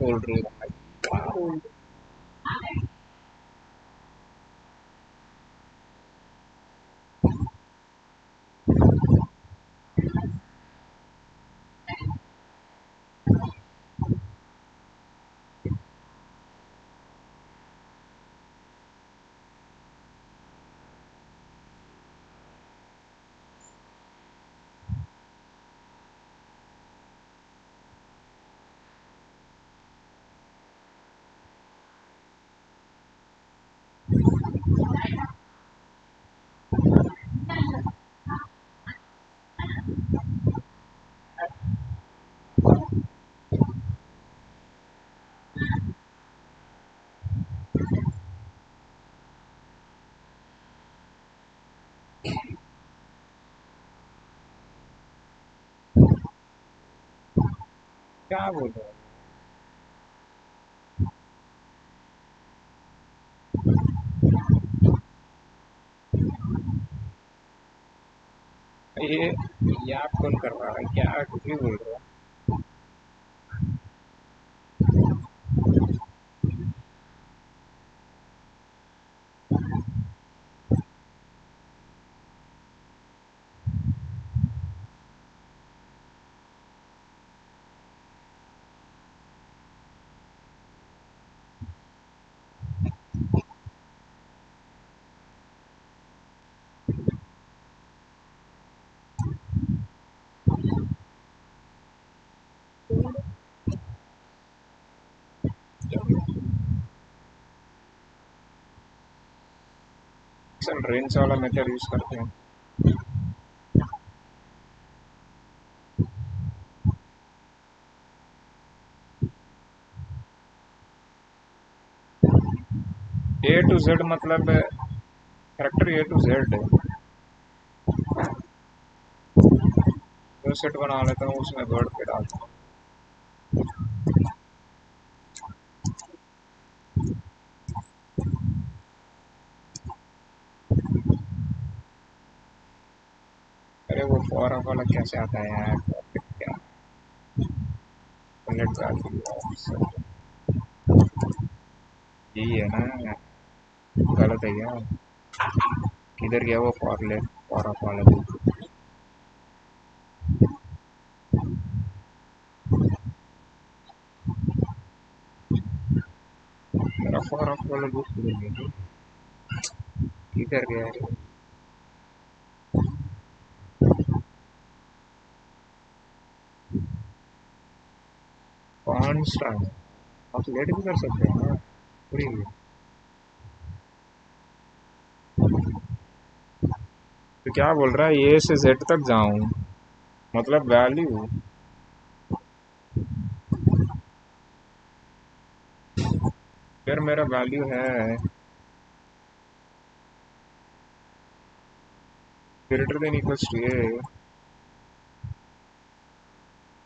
बोल रही है क्या बोल रहा है ये आप कौन कर रहा है, क्या कुछ भी बोल रहा है। रेंज वाला मेथड यूज करते हैं। ए टू जेड मतलब कैरेक्टर ए टू जेड जो सेट बना लेता हूँ उसमें वर्ड पे डालता हूँ। अरे वो फॉर वाला कैसे आता है यार, क्या बुलेट का यही है ना, गलत है क्या? किधर गया वो फॉर वाला? मेरा फॉर वाला बुक किधर गया है? कौन सा आप लेट भी कर सकते हैं ना पूरी। तो क्या बोल रहा है, ए से जेड तक जाऊं, मतलब वैल्यू। फिर मेरा वैल्यू है ग्रेटर देन इक्वल्स टू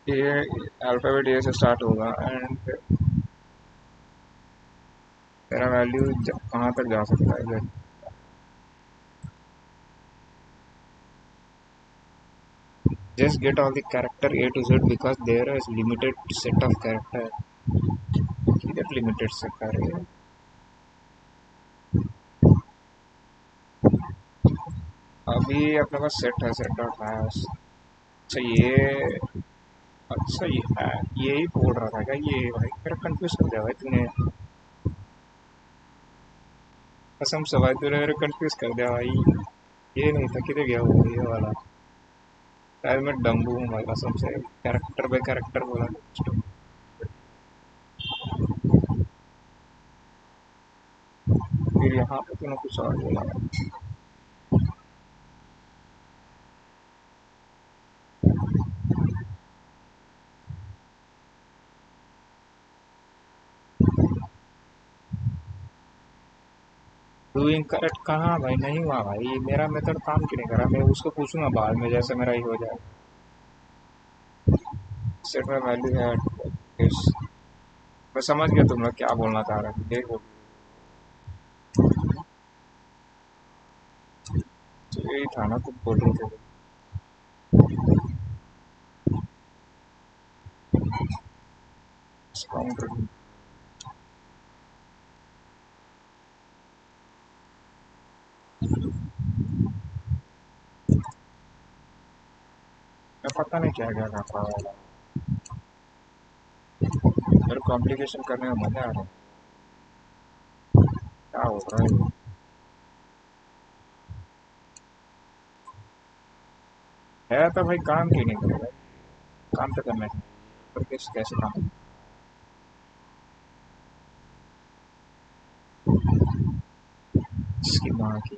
ये अल्फाबेट ए से स्टार्ट होगा एंड मेरा वैल्यू कहाँ तक जा सकता है? Just get all the character A to Z because there is limited set of character. किधर लिमिटेड सेट आ रही है? अभी अपने पास सेट है, सेट डॉट हैश। अच्छा ये, अच्छा ये है, यही बोल रहा था क्या ये? भाई मेरा कंफ्यूज कर दिया भाई तूने, कसम से भाई तूने मेरे कंफ्यूज कर दिया भाई। ये नहीं था, किधर गया वो ये वाला? शायद मैं डम्बू हूँ भाई, कसम से कैरेक्टर बाय कैरेक्टर बोला। फिर यहाँ पे तूने कुछ और बोला। डूइंग करेक्ट कहाँ भाई, नहीं हुआ भाई, मेरा मेथड काम क्यों नहीं करा? मैं उसको पूछूंगा बाद में जैसे मेरा ही हो जाए। सेट में वैल्यू है इस, मैं समझ गया तुम लोग क्या बोलना चाह रहे थे, देखो यही था ना तुम बोल रहे थे। काउंटर मैं पता नहीं क्या क्या करता हूँ, मेरे कॉम्प्लिकेशन करने में मजा आ रहा है। क्या हो रहा है? है तो भाई काम क्यों नहीं करेगा? काम तो करना है, पर कैसे काम? इसकी माँ की,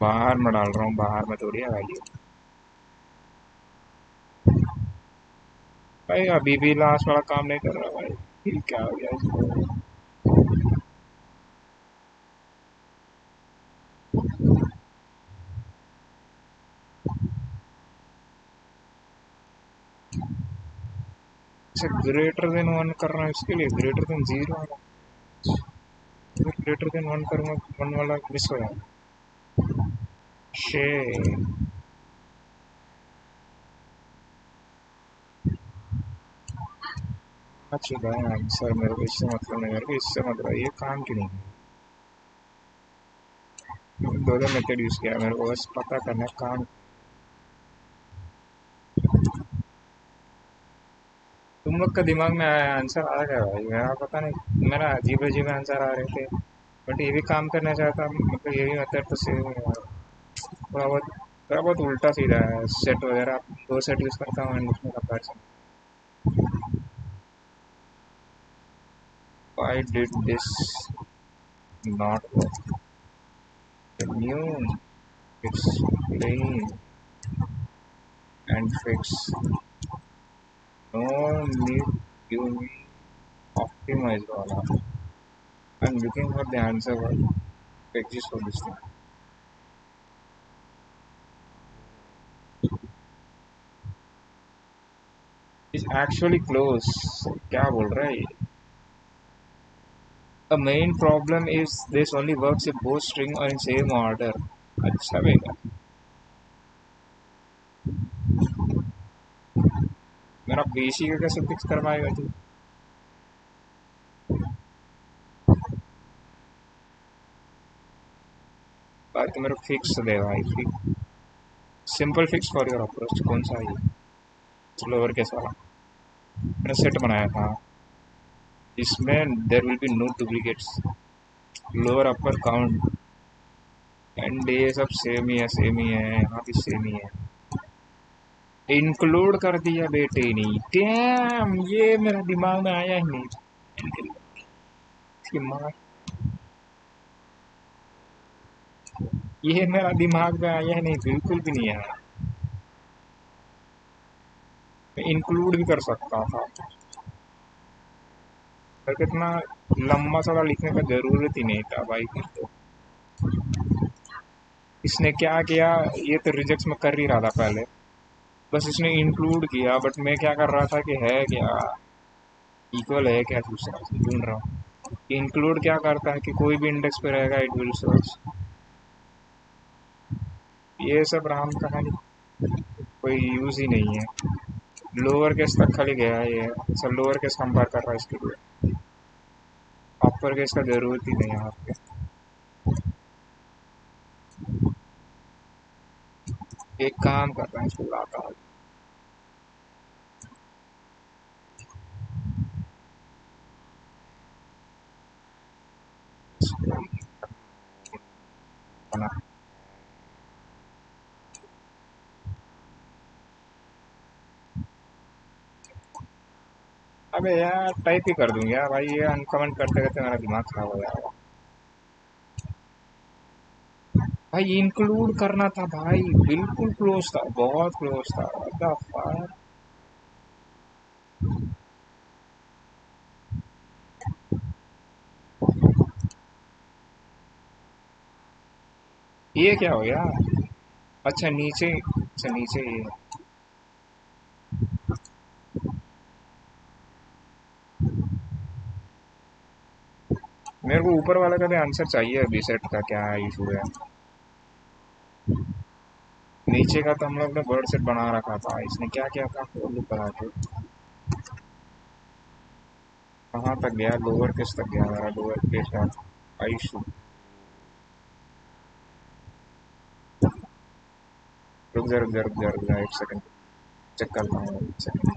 बाहर में डाल रहा हूँ, बाहर में थोड़ी है वैल्यू। भाई अभी भी लास्ट वाला काम नहीं कर रहा भाई, फिर क्या हो गया इसको? अच्छा ग्रेटर देन वन कर रहा हूँ, इसके लिए greater than zero, greater than one करूँगा, वन वाला मिस हो जाएगा। शे अच्छा आंसर मेरे को इससे मतलब नहीं, मेरे को इससे मतलब ये काम क्यों नहीं? दो दो मेथड यूज किया, मेरे को बस पता करना है काम। तुम लोग का दिमाग में आया आंसर आ गया भाई, मेरा पता नहीं, मेरा अजीब अजीब आंसर आ रहे थे, बट ये भी काम करना चाहता, मतलब ये भी मेथड तो सेम है यार। थोड़ा बहुत उल्टा सीधा है, सेट वगैरह दो सेट यूज करता हूँ एंड उसमें comparison. Why did this not work? Can you explain and fix? No need to be optimized वाला। I'm looking for the answer. exist for this thing is actually close. क्या बोल रहा है ये? The main problem is this only works if both string are in same order. अच्छा बेटा, मेरा basic का कैसे फिक्स करवाएगा तू? भाई तो मेरे फिक्स दे भाई, simple fix for your approach कौन सा है? लोअर केस वाला मैंने सेट बनाया था, इसमें there will be no duplicates, lower upper count and ये सब सेम ही है, यहाँ भी सेम ही है। इंक्लूड कर दिया बेटे ने, डैम, ये मेरा दिमाग में आया ही नहीं। दिमाग, ये मेरा दिमाग में आया ही नहीं, बिल्कुल भी नहीं आया। मैं इंक्लूड भी कर सकता था, पर कितना लंबा चौड़ा लिखने का जरूरत ही नहीं था भाई। फिर तो इसने क्या किया, ये तो रिजेक्ट्स में कर ही रहा था पहले, बस इसने इंक्लूड किया, बट मैं क्या कर रहा था कि है क्या, इक्वल है क्या, दूसरा ढूंढ रहा हूँ। इंक्लूड क्या करता है कि कोई भी इंडेक्स पे रहेगा इट विल सर्च, ये सब राम कहानी कोई यूज ही नहीं है। लोअर केस तक खाली गया है ये, सब लोअर केस कंपेयर कर रहा है इसके लिए, अपर केस का जरूरत ही नहीं है यहाँ पे। एक काम कर रहा है, इसको लाता हूँ। बना, अबे यार टाइप ही कर दूंगा भाई, ये अनकमेंट करते करते मेरा दिमाग खराब हो जाएगा। भाई इंक्लूड करना था भाई, बिल्कुल क्लोज था, बहुत क्लोज था। What the fuck? ये क्या हो गया? अच्छा नीचे, अच्छा नीचे ये, मेरे को ऊपर वाला का भी आंसर चाहिए अभी, सेट का क्या इशू है। नीचे का तो हम लोग ने वर्ड सेट बना रखा था, इसने क्या क्या था वो बना के, कहाँ तक गया, लोअर केस तक गया मेरा, लोअर केस का इशू। रुक जा रुक जा रुक जा रुक जा, एक सेकंड चेक करता हूँ, एक सेकंड।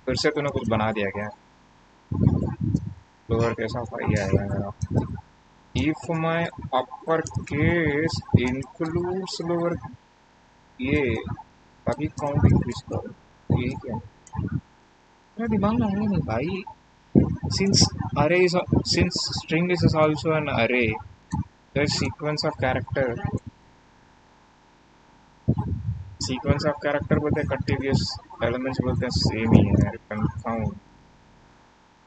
फिर से तूने कुछ बना दिया क्या? लोअर केस ऑफ आई आएगा मेरा, if my upper case includes lower, ये अभी काउंट इंक्रीज करो, ये क्या मेरा दिमाग में आया नहीं भाई। since array is since string is also an array, the sequence of character बोलते हैं, contiguous elements बोलते हैं, सेम ही है। count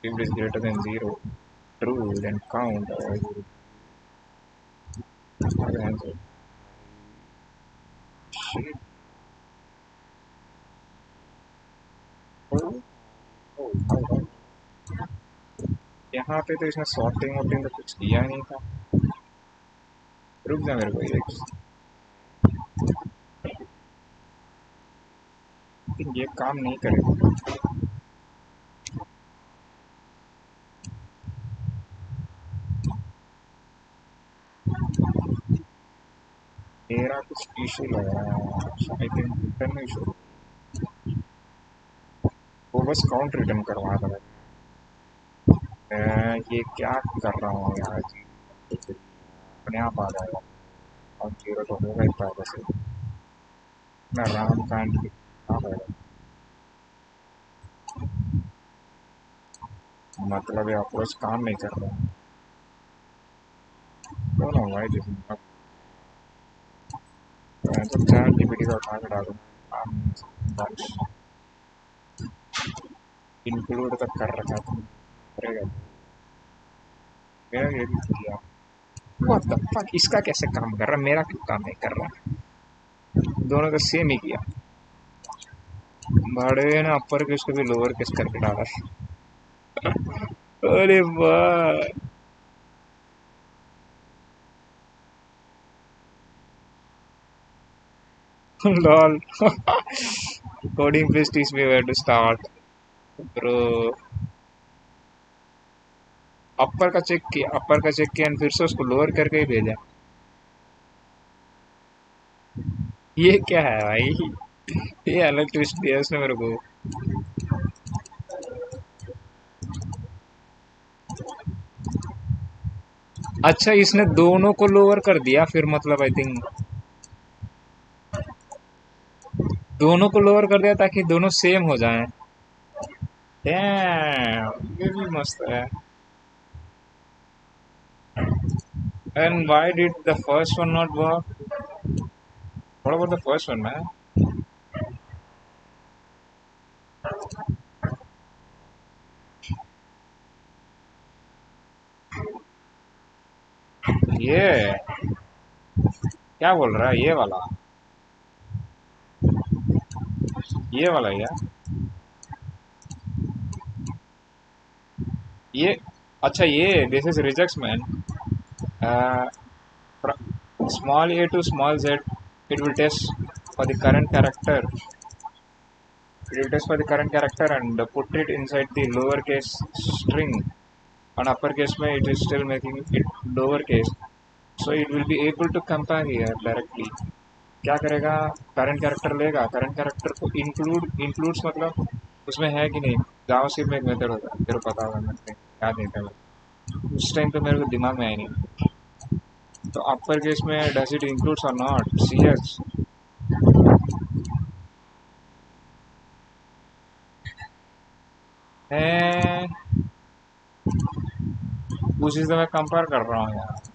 if it is greater than zero, true, then count shit. Oh, oh, oh. यहाँ पे तो इसने सॉर्टिंग वॉर्टिंग तो कुछ किया नहीं था। रुक जा मेरे को एक, लेकिन ये काम नहीं करेगा। मेरा कुछ इशू लग रहा है, आई थिंक रिटर्न इशू, वो बस काउंट रिटर्न करवा रहा है। ये क्या कर रहा हूँ यार जी, अपने आप आ जाएगा, और जीरो तो होगा ही पहले से, मैं राम कांड आ जाएगा। मतलब ये अप्रोच काम नहीं कर रहा है, दोनों भाई जिसमें मैं तो चैट जीपीटी का उठा के डालूँ, इंक्लूड तक कर रखा था, करेगा, मेरा ये भी किया। व्हाट द फक, इसका कैसे काम कर रहा, मेरा क्यों काम नहीं कर रहा। दोनों का सेम ही किया। भाड़े ने अपर केस को भी लोअर केस करके डाला। अरे वाह। Lol. Coding please teach me where to start bro. Upper का चेक किया and फिर से उसको लोअर करके ही भेजा। ये क्या है भाई, ये अलग ट्विस्ट दिया उसने मेरे को। अच्छा इसने दोनों को लोअर कर दिया फिर, मतलब आई थिंक दोनों को लोअर कर दिया ताकि दोनों सेम हो जाएं। डैम, ये भी मस्त है। And why did the first one not work? What about the first one man? ये क्या बोल रहा है, ये वाला क्या? ये अच्छा, ये this is rejects man. Small a to small z, it will test for the current character. It will test for the current character and put it inside the lowercase string. On uppercase में it is still making it lowercase, so it will be able to compare here directly. क्या करेगा, current character लेगा, current character को includes मतलब उसमें है कि नहीं। जावास्क्रिप्ट में एक मेथड होता है, तेरे को पता होगा, मैं याद नहीं था उस टाइम पे, मेरे को दिमाग में आई नहीं। तो अपर केस में डज इट इंक्लूड्स और नॉट, सी एस है। उस चीज़ से मैं कंपेयर कर रहा हूँ यार।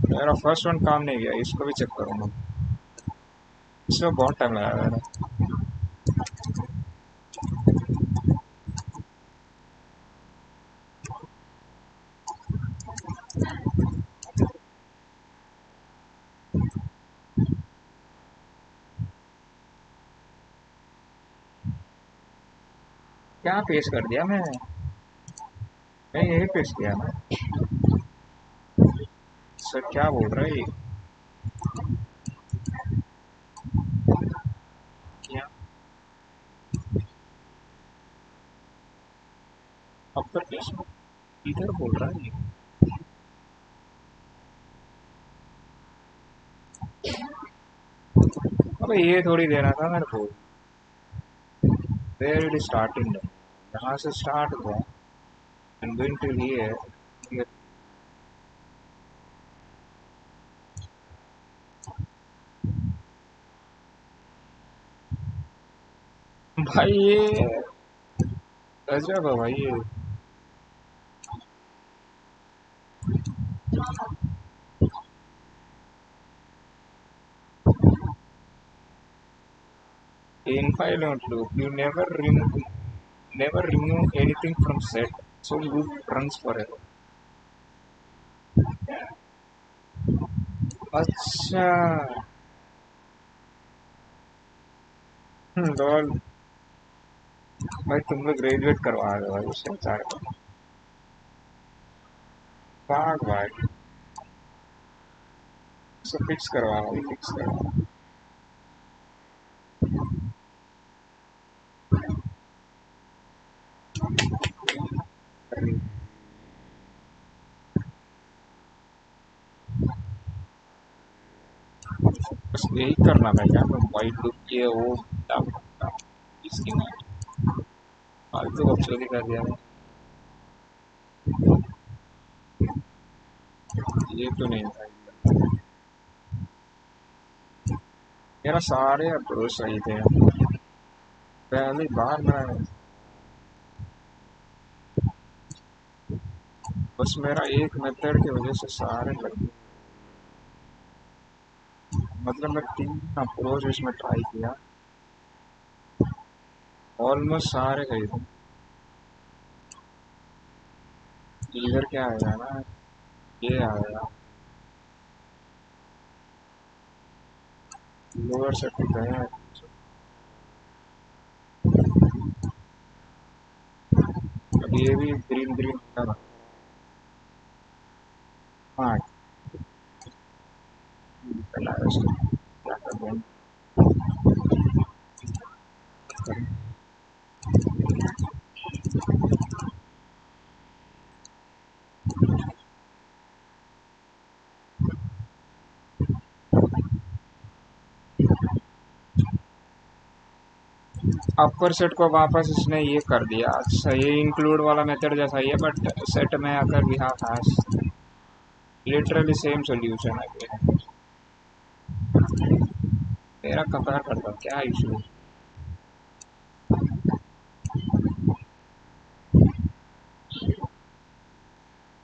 मेरा फर्स्ट वन काम नहीं किया, इसको भी चेक करूँगा। इसमें बहुत टाइम लगा मैंने। क्या पेश कर दिया मैं यही पेश किया ना। सर क्या बोल रहा है ये? क्या अपर केस में इधर बोल रहा है ये? अबे ये थोड़ी देना था मेरे को। वेयर इट स्टार्टिंग, यहाँ से स्टार्ट हुआ एंड गोइंग टू हियर। भाई ये गजब है भाई ये। Infinite loop, you never remove anything from set, so loop runs forever. अच्छा। लॉल। भाई तुम लोग ग्रेजुएट करवा रहे हो भाई उससे चार को। भाग भाई, उसे फिक्स करवा भाई, फिक्स करवा। बस यही करना था क्या, मैं वाइट लूप किए वो इसकी फालतू बकचोदी कर दिया मैं। ये तो नहीं था। मेरा सारे अप्रोच सही थे, पहली बार मैं, बस मेरा एक मेथड की वजह से सारे लग गए। मतलब मैं 3 अप्रोच इसमें ट्राई किया, ऑलमोस्ट सारे सही थे। इधर क्या आएगा ना, ये आएगा लोअर सर्किट है। अब ये भी ग्रीन ग्रीन होगा। हाँ चला है इसको, क्या कर रहे हैं। अपर सेट को वापस इसने ये कर दिया। अच्छा ये इंक्लूड वाला मेथड जैसा ही है, बट सेट में आकर भी हाँ हैश लिटरली सेम सोल्यूशन है। मेरा कंपेयर करता हूँ क्या इशू।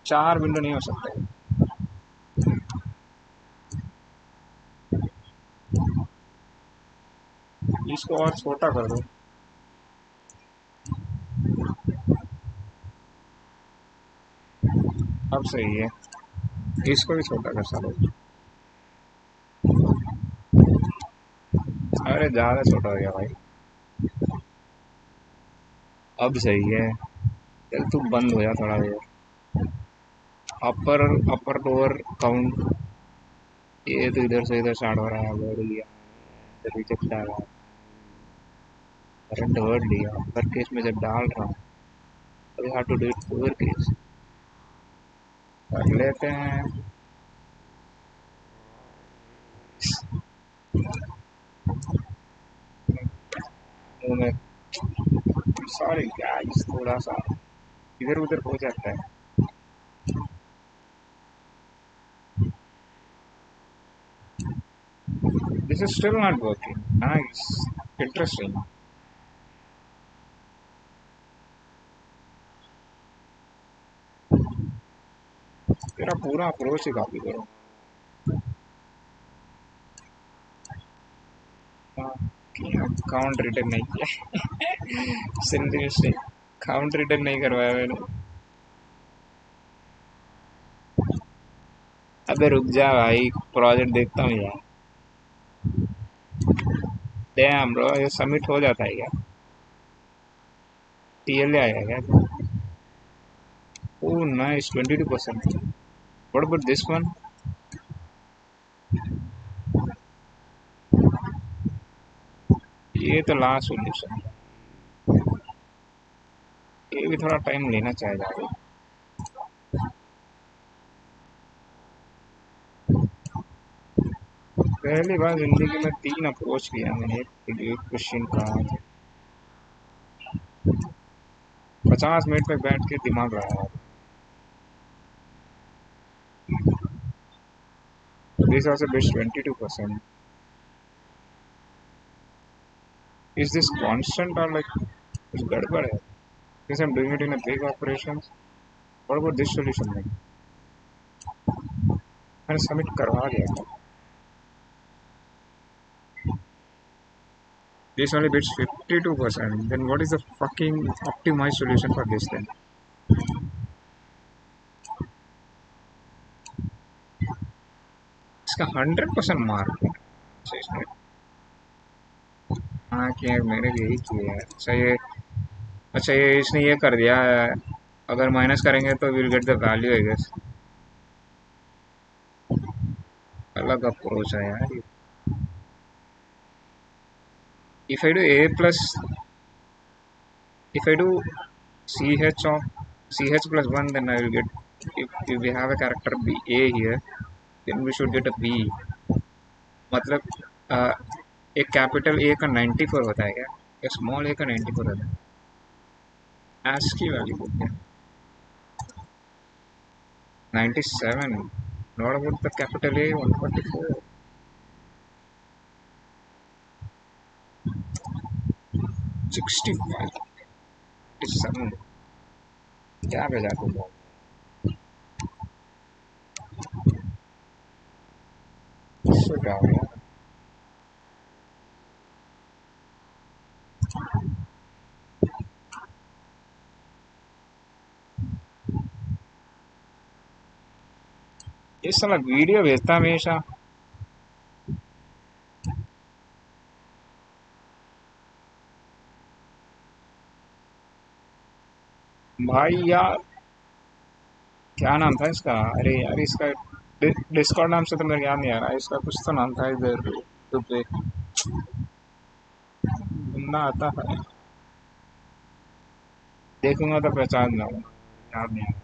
4 विंडो नहीं हो सकता। इसको और छोटा कर दो। अब सही है, इसको भी छोटा कर सकते। अरे ज़्यादा छोटा हो गया भाई। अब सही है। चल तू बंद हो जा थोड़ा देर। अपर अपर लोअर काउंट, ये तो इधर से इधर स्टार्ट हो रहा है। वर्ड लिया, रिजेक्ट आ रहा है। करंट वर्ड लिया अपर केस में जब डाल रहा हूँ, तो you have to do it lower case. कर लेते हैं। सॉरी गाइस, थोड़ा सा इधर उधर हो जाता है। This is still not working. Nice, interesting. तेरा पूरा अप्रोच ही कॉपी करो। काउंट रिटर्न नहीं किया। सिंपल मिस्टेक, काउंट रिटर्न नहीं करवाया मैंने। अबे रुक जा भाई, प्रोजेक्ट देखता हूँ यार। डैम ब्रो, ये सबमिट हो जाता है क्या? टीएल आएगा क्या? Oh nice, 22%। What about this one? ये तो लास्ट सोल्यूशन। ये भी थोड़ा टाइम लेना चाहिए। पहली बार जिंदगी में 3 अप्रोच किया मैंने एक क्वेश्चन का। 50 मिनट तक बैठ के दिमाग लगाया। This also best 22%। Is this constant और लाइक कुछ गड़बड़ है? Since I'm doing it in a big operations, what about this solution then? मैंने सबमिट करवा दिया। This only beats 52%. Then what is the fucking optimized solution for this then? इसका 100% mark है। हाँ कि मैंने भी यही किया है। अच्छा ये इसने ये कर दिया है, अगर माइनस करेंगे तो will get the value I guess. अलग अप्रोच है यार। If I do a plus, if I do ch of ch plus 1, then I will get, if we have a character b a here, then we should get a b। मतलब एक capital A का 94 होता है क्या? एक small ए का 94 होता है। एस की वैल्यू बोलते हैं 97। Not about the capital A 144। 65 7 क्या भेजा तुम? इससे क्या हो गया? ये साला वीडियो भेजता हमेशा। भाई यार, क्या नाम था इसका? अरे यार इसका डिस्कॉर्ड नाम से तो मेरे याद नहीं आ रहा, इसका कुछ तो नाम था इधर यूट्यूब पे, बंदा आता है, देखूंगा तो पहचान जाऊंगा, याद नहीं आ रहा।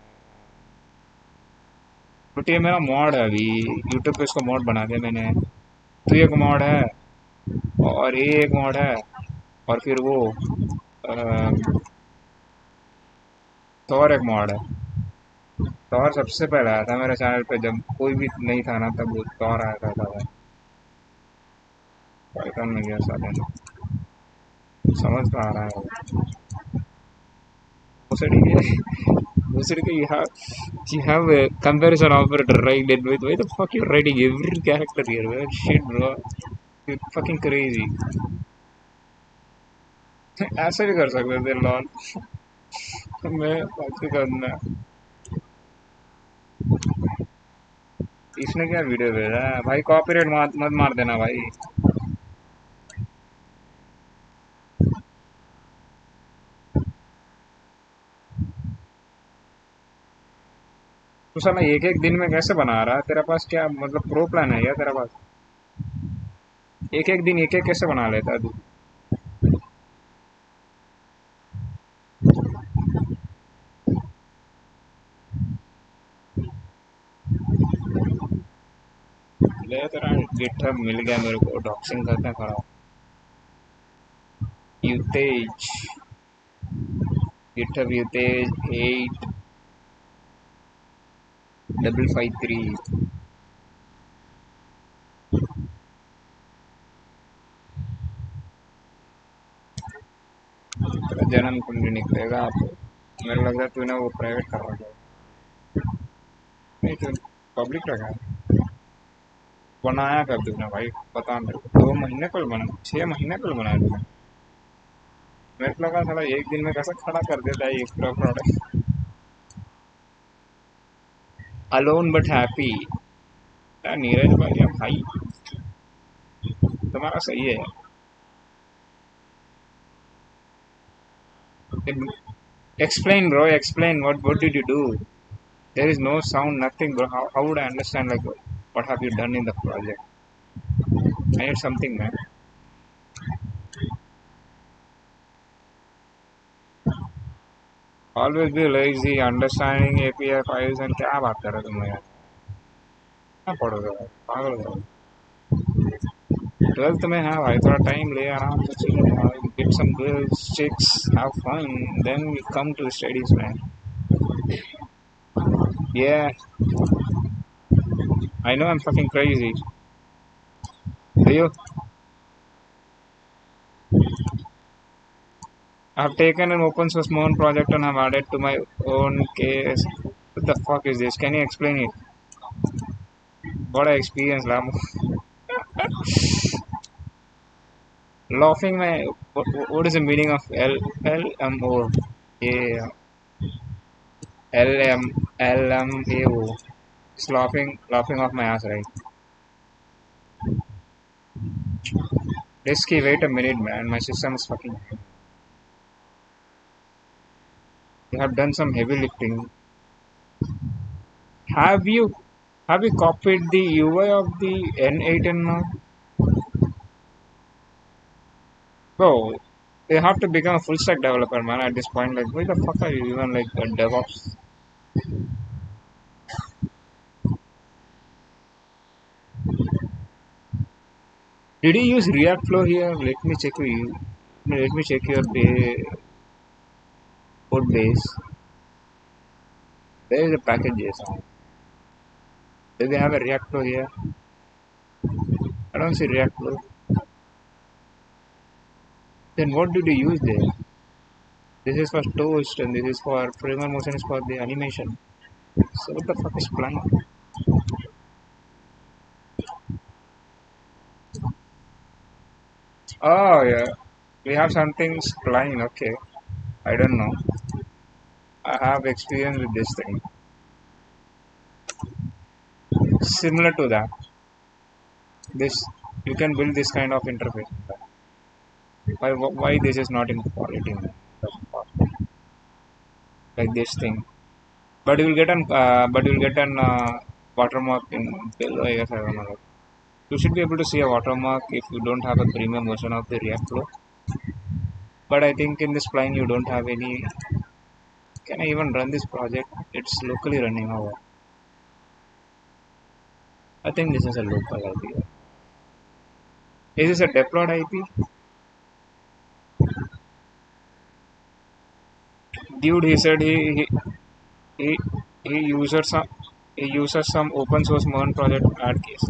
बट ये मेरा मॉड है अभी, यूट्यूब पे इसको मॉड बना दिया मैंने। तो एक मॉड है, और ये एक मॉड है, और फिर वो तो और एक मॉड है। तो और सबसे पहले आया था मेरे चैनल पे, जब कोई भी नहीं था ना, तब वो तो और आया था पाइथन में गया साले ने। समझ तो आ रहा है भोसड़ी के, भोसड़ी के, you have a comparison operator right it with, why the fuck you're writing every character here man? Shit bro, you're fucking crazy. ऐसे भी कर सकते थे लॉल। मैं बात करना, इसने क्या वीडियो भेजा है भाई? कॉपीराइट मत मार देना भाई। तो साला एक एक दिन में कैसे बना रहा है? तेरे पास क्या मतलब प्रो प्लान है या तेरा पास? एक एक दिन एक एक कैसे बना लेता है तू? ले तेरा गिटहब मिल गया मेरे को, डॉक्सिंग करते हैं खड़ा। यूतेज, गिटहब यूतेज 8553। तेरा जन्म कुंडली निकलेगा आप, मेरे लग रहा है तूने वो प्राइवेट कर रखा है। नहीं, तू पब्लिक रखा है। बनाया कब तूने भाई? बता मेरे को, 2 महीने पहले बना, 6 महीने पहले बनाया तूने? मेरे को लगा साला एक दिन में कैसा खड़ा कर देता है एक पूरा product. Alone but happy. Neeraj भाई, या भाई तुम्हारा सही है। Explain bro, explain, what did you do? There is no sound, nothing bro. How would I understand like what have you done in the project? I need something man. Always be lazy, understanding API files and क्या बात कर रहे हो तुम यार? क्या पढ़ोगे भाई? पागल हो? 12th में है भाई, थोड़ा टाइम ले, आराम से चिल भाई, get some girls, chicks, have fun, then we come to the studies man. Yeah, I know I'm fucking crazy. Do you? I've taken an open source moon project and have added to my own case. What the fuck is this? Can you explain it? What I experienced, Lam. Laughing, my. What is the meaning of LMO? Yeah, LMAO. It's laughing off my ass, right? Risky, wait a minute, man. My system is fucking. You have done some heavy lifting. Have you have you copied the UI of the N8 now? Bro, you have to become a full stack developer, man. At this point, like, why the fuck are you even like a DevOps? Did you use React Flow here? Let me check you. Let me check your code base. There is a package JSON. Do they have a React Flow here? I don't see React Flow. Then what did you use there? This is for toast and this is for framer motion is for the animation. So what the fuck is Spline? Oh yeah, we have something Spline. Okay, I don't know. I have experience with this thing. similar to that. This you can build this kind of interface. Why this is not in quality, man? Like this thing. But you'll get an watermark in below. I guess I don't know. You should be able to see a watermark if you don't have a premium version of the React Flow. But I think in this plugin you don't have any. Can I even run this project? It's locally running over. I think this is a local IP. Is this a deployed IP? Dude, he said he, he uses some he uses some open source Mern project add case.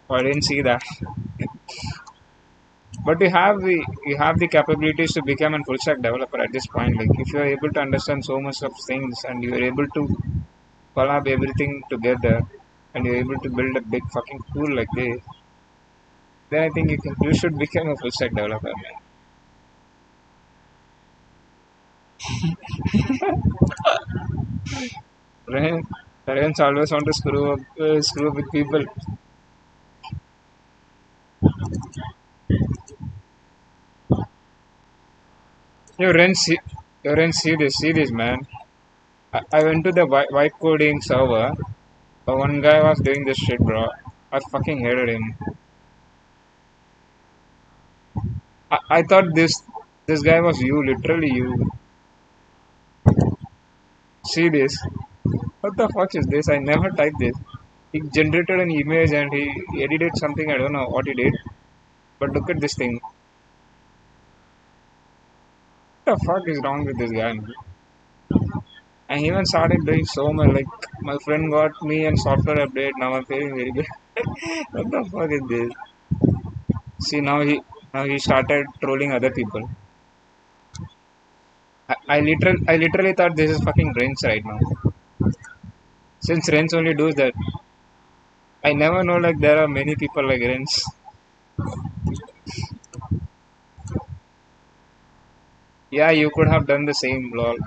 I didn't see that. But you have the capabilities to become a full stack developer at this point. Like if you are able to understand so much of things and you are able to collab everything together and you're able to build a big fucking tool like this, then I think you should become a full stack developer, man. Right? Parents always want to screw up with people. Your Ren, see this, man. I went to the white coding server, but one guy was doing this shit, bro. I fucking hated him. I thought this guy was you, literally you. See this? What the fuck is this? I never typed this. He generated an image and he edited something. I don't know what he did, but look at this thing. What the fuck is wrong with this guy, man? I even started doing so much. Like my friend got me and software update. Now I'm feeling very good. What the fuck is this? See now he started trolling other people. I literally thought this is fucking Ren's right now. Since Ren's only does that, I never know like there are many people like Ren's. Yeah, you could have done the same, lol.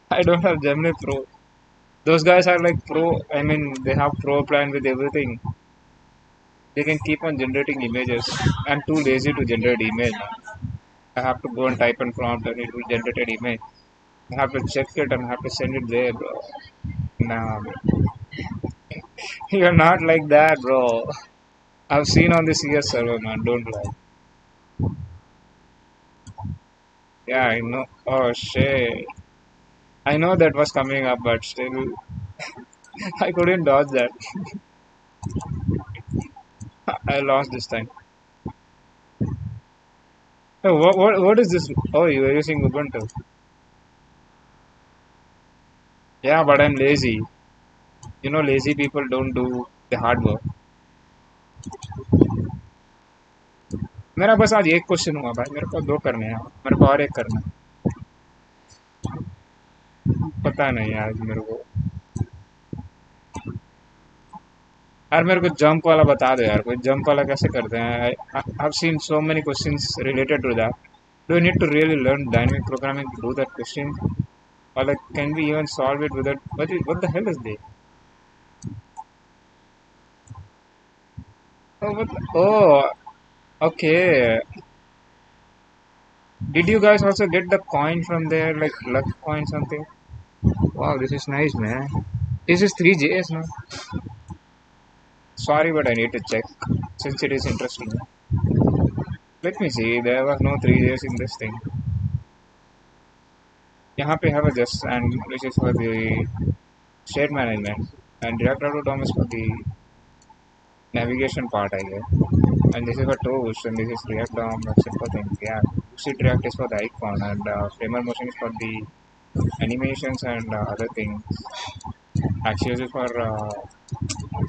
I don't have Gemini Pro. Those guys are like pro. I mean, they have pro plan with everything. They can keep on generating images. I'm too lazy to generate image. I have to go and type and prompt and it will generate an image. I have to check it and have to send it there, bro. Nah, you're not like that, bro. I've seen on the CS server, man. Don't lie. Yeah, I know. Oh shit. I know that was coming up, but still, I couldn't dodge that. I lost this time. Oh, what is this? Oh, you are using Ubuntu. Yeah, but I'm lazy. You know, lazy people don't do the hard work. मेरा बस आज एक question हुआ भाई, मेरे को दो करने हैं, मेरे को और एक करना है। पता नहीं यार मेरे को। यार मेरे को जंप वाला बता दो यार, कोई जंप वाला कैसे करते हैं? I've seen so many questions related to that. Do you need to really learn dynamic programming to do that question? Or like, can we even solve it without? What the hell is this? Oh, okay. Did you guys also get the coin from there, like luck coin something? Wow, this is nice, man. This is 3JS, no? Sorry, but I need to check since it is interesting. Let me see. There was no 3JS in this thing. यहाँ पे have a just and this is for the state management and React Router DOM is for the navigation part, I guess. And this is for tools and this is React DOM. That's it for things. Yeah, Seed React is for the icon and framer motion is for the animations and other things. Axios is for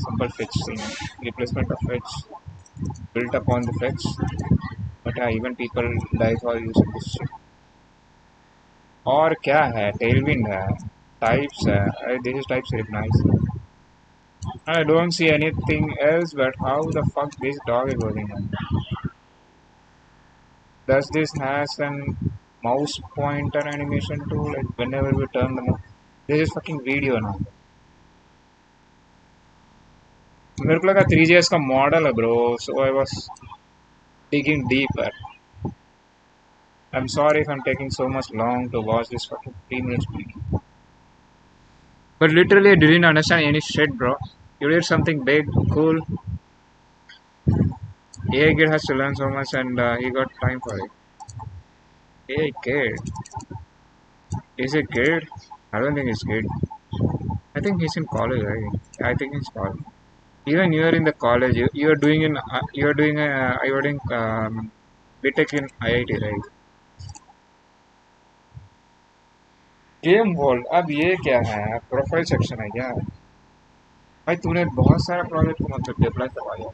simple fetch thing, replacement of fetch built upon the fetch. But even people die for using this shit. और क्या है? Tailwind है, types है. This is TypeScript, nice. I don't see anything else, but how the fuck this dog is working on? Does this has an mouse pointer animation tool, like whenever we turn the mouse. This is fucking video now. मेरे को लगा 3GS का model है bro, so I was digging deeper. I'm sorry if I'm taking so much long to watch this fucking 3 minutes video. But literally, I didn't understand any shit, bro. You did something big, cool. AI kid has to learn so much, and he got time for it. AI kid? Is it kid? I don't think it's kid. I think he's in college, right? I think he's college. Even you are in the college. You are doing in you are doing BTech in IIT, right? Game world, अब ये क्या है? Profile section है क्या? भाई तूने बहुत सारा प्रोजेक्ट को मतलब डिप्लॉय करवाया.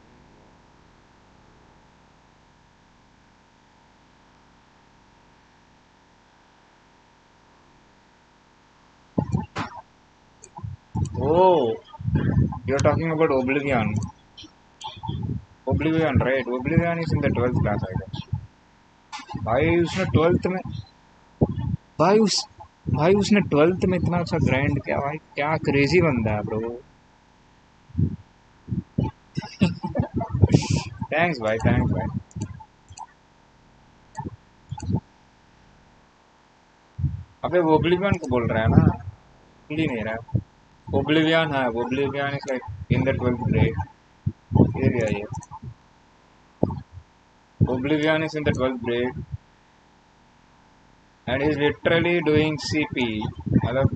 Oh, you're talking about Oblivion. Oblivion, right? Oblivion is in the 12th class, I guess. भाई उसने 12th में भाई उस भाई उसने 12th में इतना अच्छा ग्रैंड किया भाई, क्या क्रेजी बंदा है ब्रो. थैंक्स भाई, थैंक्स भाई. अबे वो ओब्लिवियन को बोल रहा है ना, हिंदी नहीं रहा है. ओब्लिवियन है, oblivion is like in the 12th grade. ये भी है ये. Oblivion is in the 12th grade and is literally doing CP, मतलब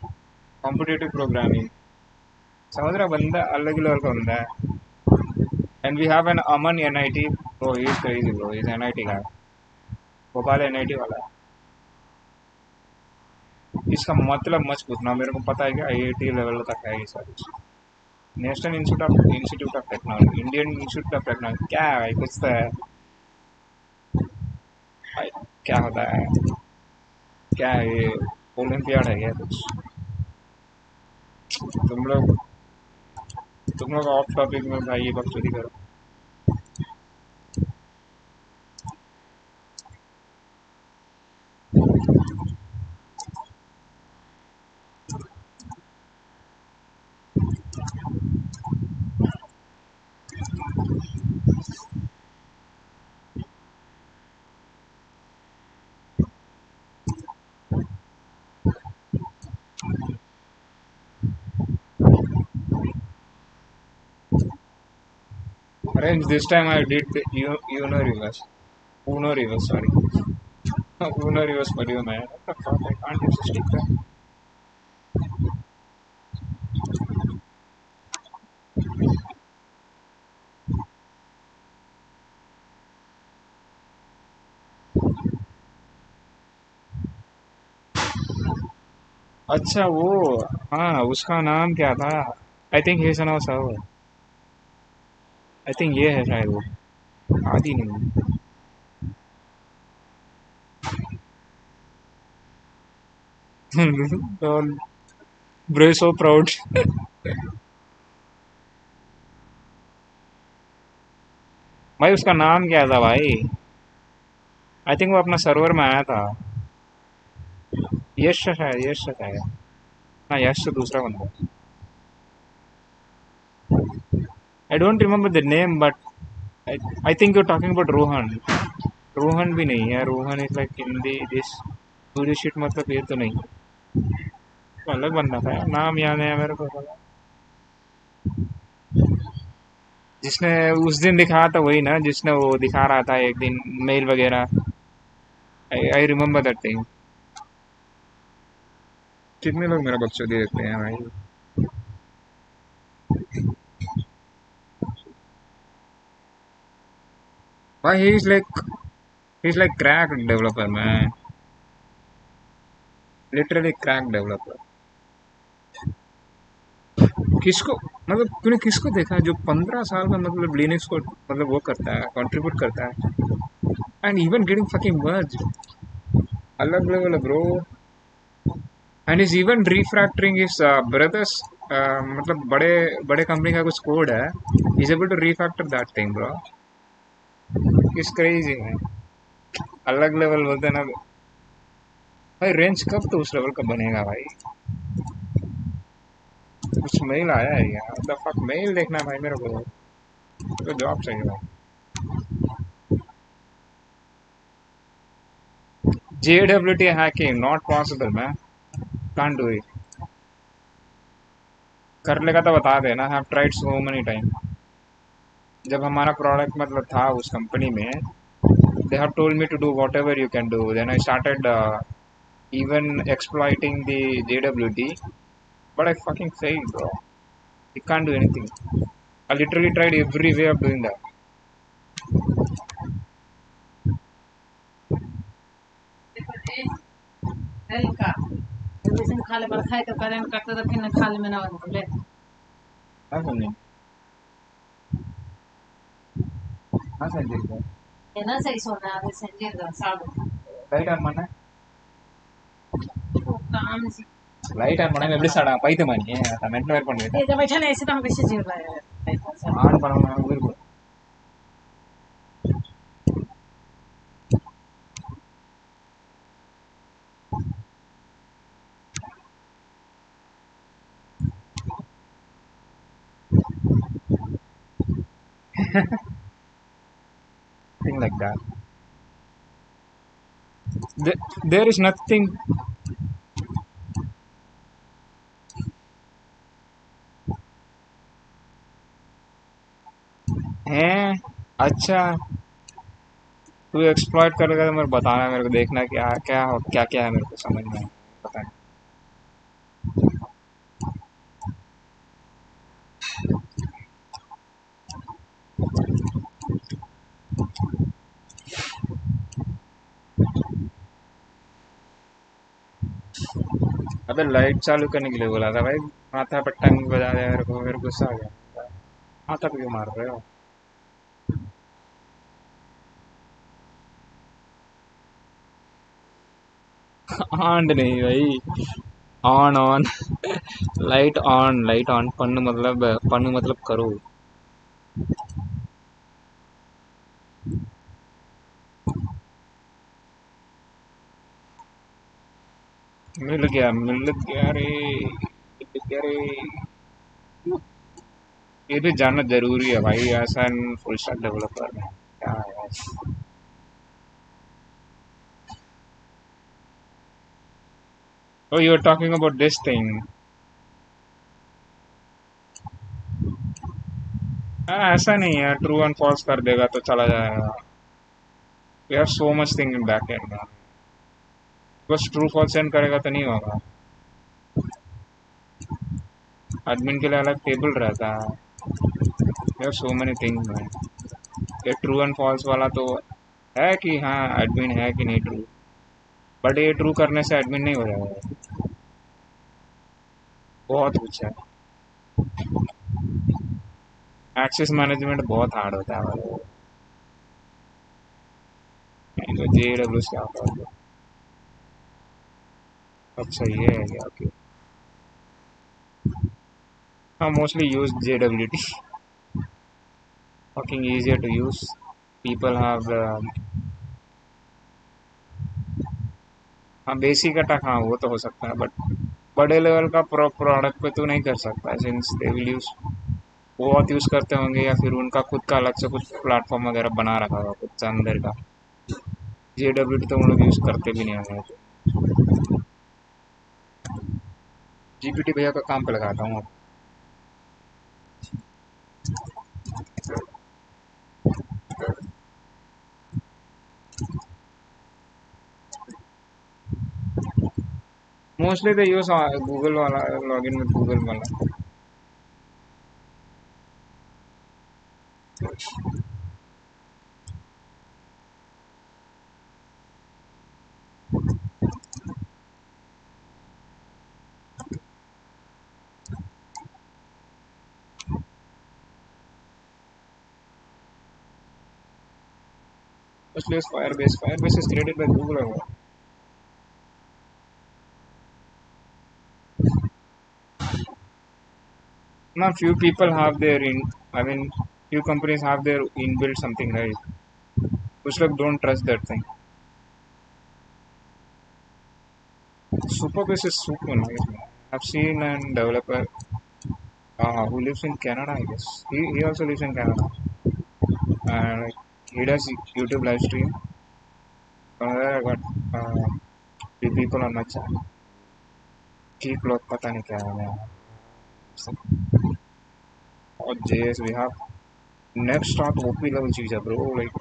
competitive programming. समझ रहा बंदा अलग लेवल का बंदा है. And we have an Aman NIT. Bro, he is crazy bro. He is NIT guy. Bhopal NIT वाला है. इसका मतलब मत पूछना, मेरे को पता है कि IIT लेवल तक है ये सारी. National institute of technology, Indian institute of technology क्या है भाई? कुछ तो है भाई. क्या होता है? क्या है ये? ओलंपियाड है क्या कुछ? तुम लोग तुम लोग ऑफ टॉपिक में भाई ये बकचोदी करो. Arrange this time I did the Uno reverse. Uno reverse, sorry. Uno reverse पढ़ियो मैं. What the fuck? I can't use this sticker. अच्छा वो, हाँ उसका नाम क्या था? I think he Sana sir. I think ये है शायद वो. आदि नहीं. Bro so proud. भाई उसका नाम क्या था भाई? आई थिंक वो अपना सर्वर में आया था. यश शायद, यश शायद. हाँ यश तो दूसरा बंदा. I don't remember the name but I think you talking about Rohan. Rohan भी नहीं है. Rohan is like Hindi this पूरी शिट, मतलब ये तो नहीं. तो अलग बंदा था, नाम याद है मेरे को. जिसने उस दिन दिखाया था वही ना, जिसने वो दिखा रहा था एक दिन मेल वगैरह. I remember that thing. कितने लोग मेरा बच्चों देखते हैं भाई? भाई he is like crack developer man. Literally crack developer. किसको मतलब तूने किसको देखा है जो 15 साल में मतलब लिनक्स को मतलब वो करता है, कंट्रीब्यूट करता है, and even getting fucking merge. अलग लेवल है bro. And is even refactoring is brothers, मतलब बड़े बड़े कंपनी का कुछ कोड है. Is able to refactor that thing bro. Is crazy है. अलग लेवल बोलते हैं ना. भाई रेंज कब तो उस लेवल का बनेगा भाई? कुछ मेल आया है यार, द फक मेल देखना है भाई मेरे को, तो जॉब चाहिए भाई। JWT hacking not possible man, can't do it। कर लेगा तो बता देना, have tried so many time. जब हमारा प्रोडक्ट मतलब था उस कंपनी में, they have told me to do whatever you can do, then I started even exploiting the JWT, but I fucking failed bro, you can't do anything। I literally tried every way of doing that। हाँ समझे, हाँ समझे light on ಮಾಡ, light on பண்ணாம எப்படி சாடா பைத்தியமா நீ? Mental வேர் பண்ணிட்டு ஆன் பண்ணாம இருக்கும்। Thing like that, there is nothing। हैं, अच्छा तू एक्सप्लॉइट करेगा तो मेरे को बताना, मेरे को देखना क्या क्या क्या क्या है, मेरे को समझ में पता नहीं। अबे लाइट चालू करने के लिए बोला था भाई, माथा पर टंग बजा दिया मेरे को, मेरे गुस्सा आ गया। माथा पे क्यों मार रहे हो? ऑन नहीं भाई, on on light on Pannu मतलब करो। मिल गया रे, मिल गया रे। ये भी जानना जरूरी है भाई, ऐसा फुल स्टैक डेवलपर में क्या है। Oh, you were talking about this thing। हाँ, ऐसा नहीं है, ट्रू एंड फॉल्स कर देगा तो चला जाएगा। We have so much thing in back end में, बस ट्रू फॉल्स सेंड करेगा तो नहीं होगा। एडमिन के लिए अलग टेबल रहता है। We have so many things में, ये ट्रू एंड फॉल्स वाला तो है कि हाँ एडमिन है कि नहीं ट्रू, बट ये ट्रू करने से एडमिन नहीं हो जाएगा। बहुत कुछ है, एक्सेस मैनेजमेंट बहुत हार्ड होता है भाई। JW क्या होता है? अच्छा ये है क्या? ओके, हाँ mostly use JWT, fucking easier to use। people have हाँ बेसिक अटैक, हाँ वो तो हो सकता है, बट बड़े लेवल का प्रोडक्ट पे तो नहीं कर सकता, सिंस दे विल यूज, वो बहुत यूज़ करते होंगे या फिर उनका खुद का अलग से कुछ प्लेटफॉर्म वगैरह बना रखा होगा कुछ अंदर का। JWT तो हम लोग यूज़ करते भी नहीं होंगे। GPT भैया का काम पे लगाता हूँ। मोस्टली तो यूज गूगल वाला, लॉगिन विद गूगल वाला। Mostly Firebase is created by Google और ना few people have their in, I mean few companies have their inbuilt something right, कुछ लोग don't trust that thing। Superbase is super nice, man. I've seen a developer who lives in Canada, I guess. He also lives in Canada. And like, he does YouTube live stream. I got few people on my channel. Keep लोग पता नहीं क्या है और JS we have next start OP level चीज़ है bro, like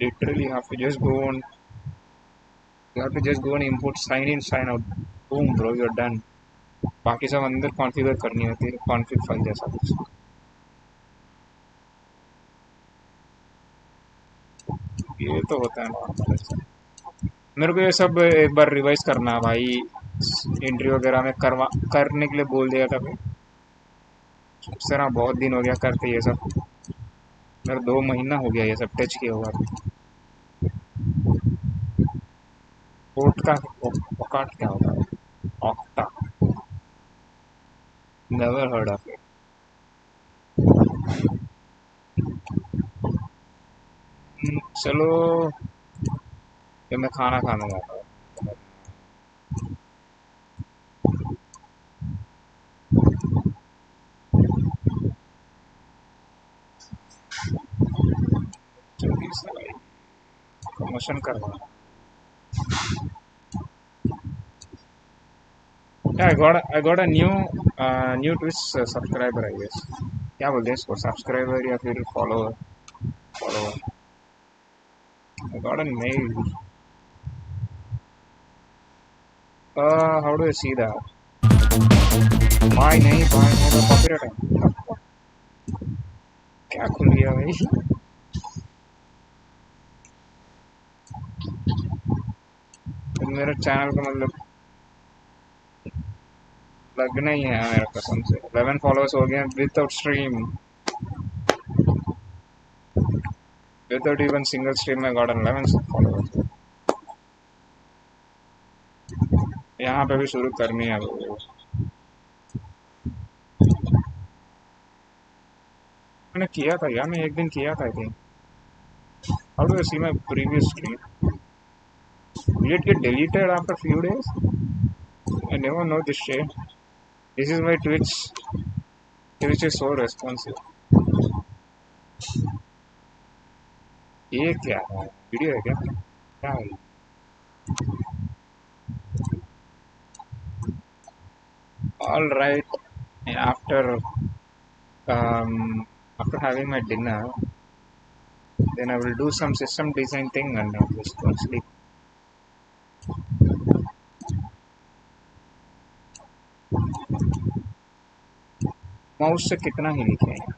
literally you have to just go and import sign in sign out, boom bro, you're done. बाकी सब अंदर कॉन्फ़िगर करनी होती है, कॉन्फ़िग फाइल जैसा कुछ. ये तो होता है नॉर्मल. मेरे को ये सब एक बार रिवाइज करना है भाई, इंटरव्यू वगैरह में करने के लिए बोल दिया था भाई. सर हाँ, बहुत दिन हो गया करते ये सब. मेरा 2 महीना हो गया ये सब टच किया हुआ. कोट का ऑकाट क्या होता है? Octa, never heard of it. चलो, ये मैं खाना खाने जाता हूँ. जल्दी से भाई, प्रमोशन करवा. Yeah, I got a new Twitch subscriber, I guess. क्या बोलते हैं इसको, सब्सक्राइबर या फिर follower. I got a mail. How do I see that? भाई नहीं, भाई नहीं, तो कॉपीराइट है. क्या खुल गया भाई? मेरे चैनल का मतलब लगना ही है मेरा कसम से. 11 फॉलोअर्स हो गए without stream, without even single stream में गॉट 11 फॉलोअर्स. यहाँ पे भी शुरू करनी है वो. मैंने किया था यार, मैं एक दिन किया था I think. How do I see my previous stream? Will it get deleted after few days? I never know this shit. This is why Twitch is so responsive. ये क्या है, वीडियो है क्या? क्या है? All right. After after having my dinner, then I will do some system design thing and I'll just go and sleep. Mouse से कितना ही लिखे हैं,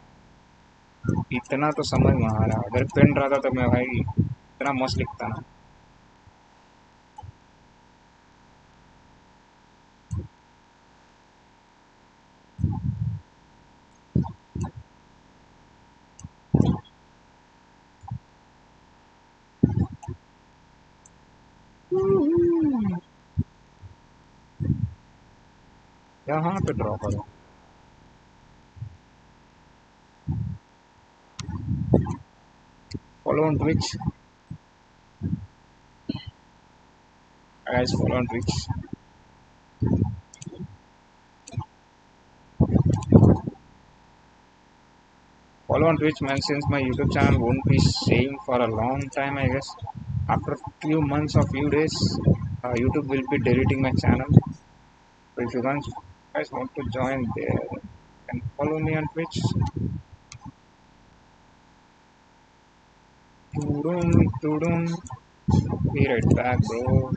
इतना तो समझ में आ रहा है. अगर पेन रहता तो मैं भाई इतना मस्त लिखता ना. यहाँ पे ड्रॉ करो. Follow on Twitch, guys. Follow on Twitch. Follow on Twitch, man. Since my YouTube channel won't be same for a long time, I guess. After a few months or few days, YouTube will be deleting my channel. So if you guys want to join there, and follow me on Twitch. Tudum, tudum. Be right back, bro.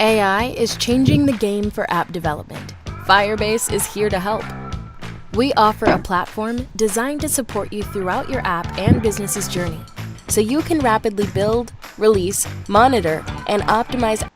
AI is changing the game for app development. Firebase is here to help. We offer a platform designed to support you throughout your app and business's journey, so you can rapidly build, release, monitor, and optimize.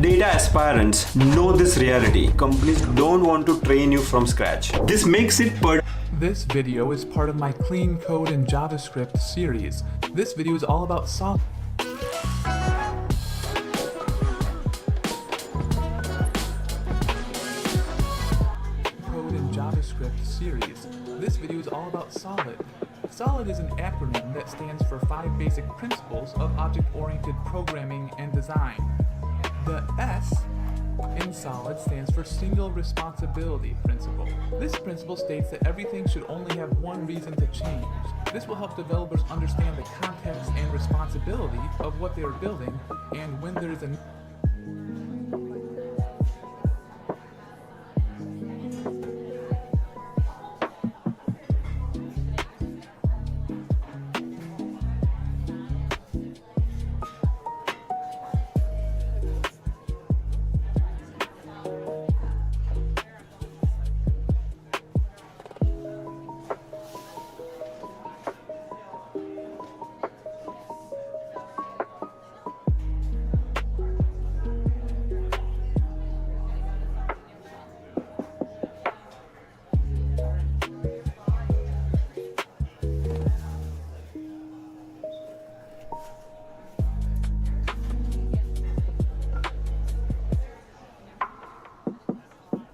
Data aspirants know this reality. Companies don't want to train you from scratch. This makes it This video is part of my Clean Code in JavaScript series. This video is all about code in JavaScript series. This video is all about Solid. Solid is an acronym that stands for 5 basic principles of object-oriented programming and design. The S in Solid stands for Single Responsibility Principle. This principle states that everything should only have one reason to change. This will help developers understand the context and responsibility of what they are building, and when there is a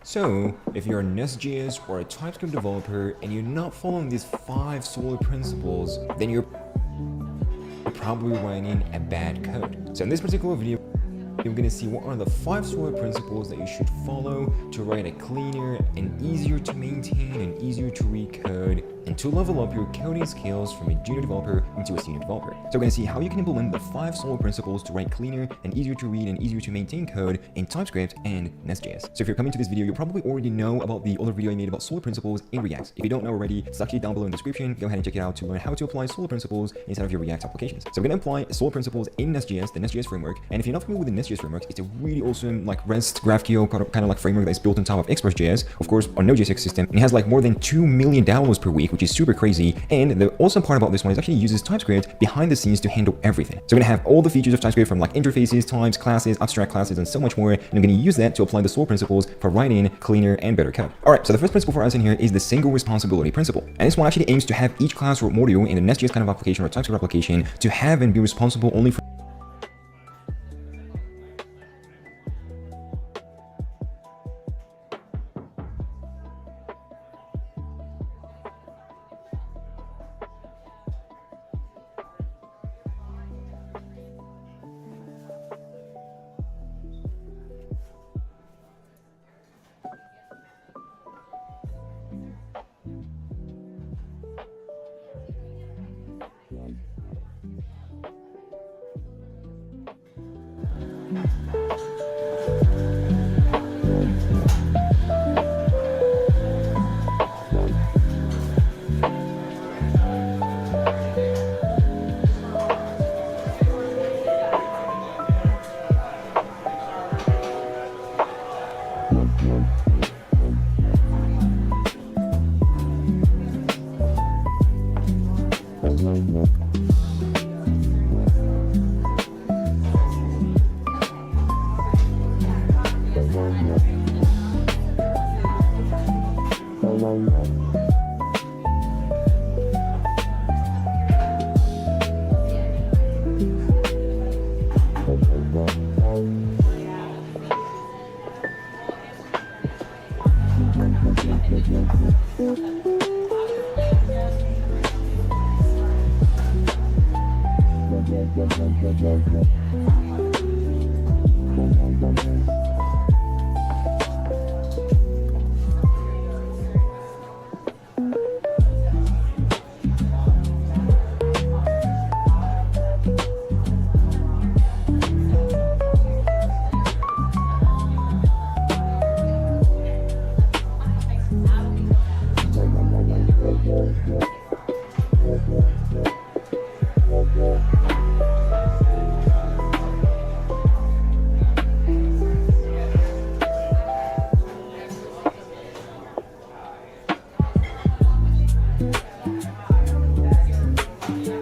So, if you're a Nest.js or a TypeScript developer and you're not following these 5 solid principles, then you're probably writing a bad code. So in this particular video, you're going to see what are the 5 solid principles that you should follow to write a cleaner and easier to maintain and easier to read code, and to level up your coding skills from a junior developer into a senior developer. So we're going to see how you can implement the 5 solid principles to write cleaner and easier to read and easier to maintain code in TypeScript and Nest.js. So if you're coming to this video, you probably already know about the other video I made about solid principles in React. If you don't know already, it's actually down below in the description. Go ahead and check it out to learn how to apply solid principles inside of your React applications. So we're going to apply solid principles in Nest.js, the Nest.js framework. And if you're not familiar with the Nest.js framework, it's a really awesome like REST GraphQL kind of like framework that's built on top of Express.js, of course, on Node.js ecosystem. It has like more than 2 million downloads per week, which is super crazy. And the awesome part about this one is actually uses TypeScript behind the scenes to handle everything. So we're gonna have all the features of TypeScript from like interfaces, types, classes, abstract classes, and so much more. And I'm gonna use that to apply the solid principles for writing cleaner and better code. All right, so the first principle for us in here is the single responsibility principle. And this one actually aims to have each class or module in the Nest.js kind of application or TypeScript application to have and be responsible only for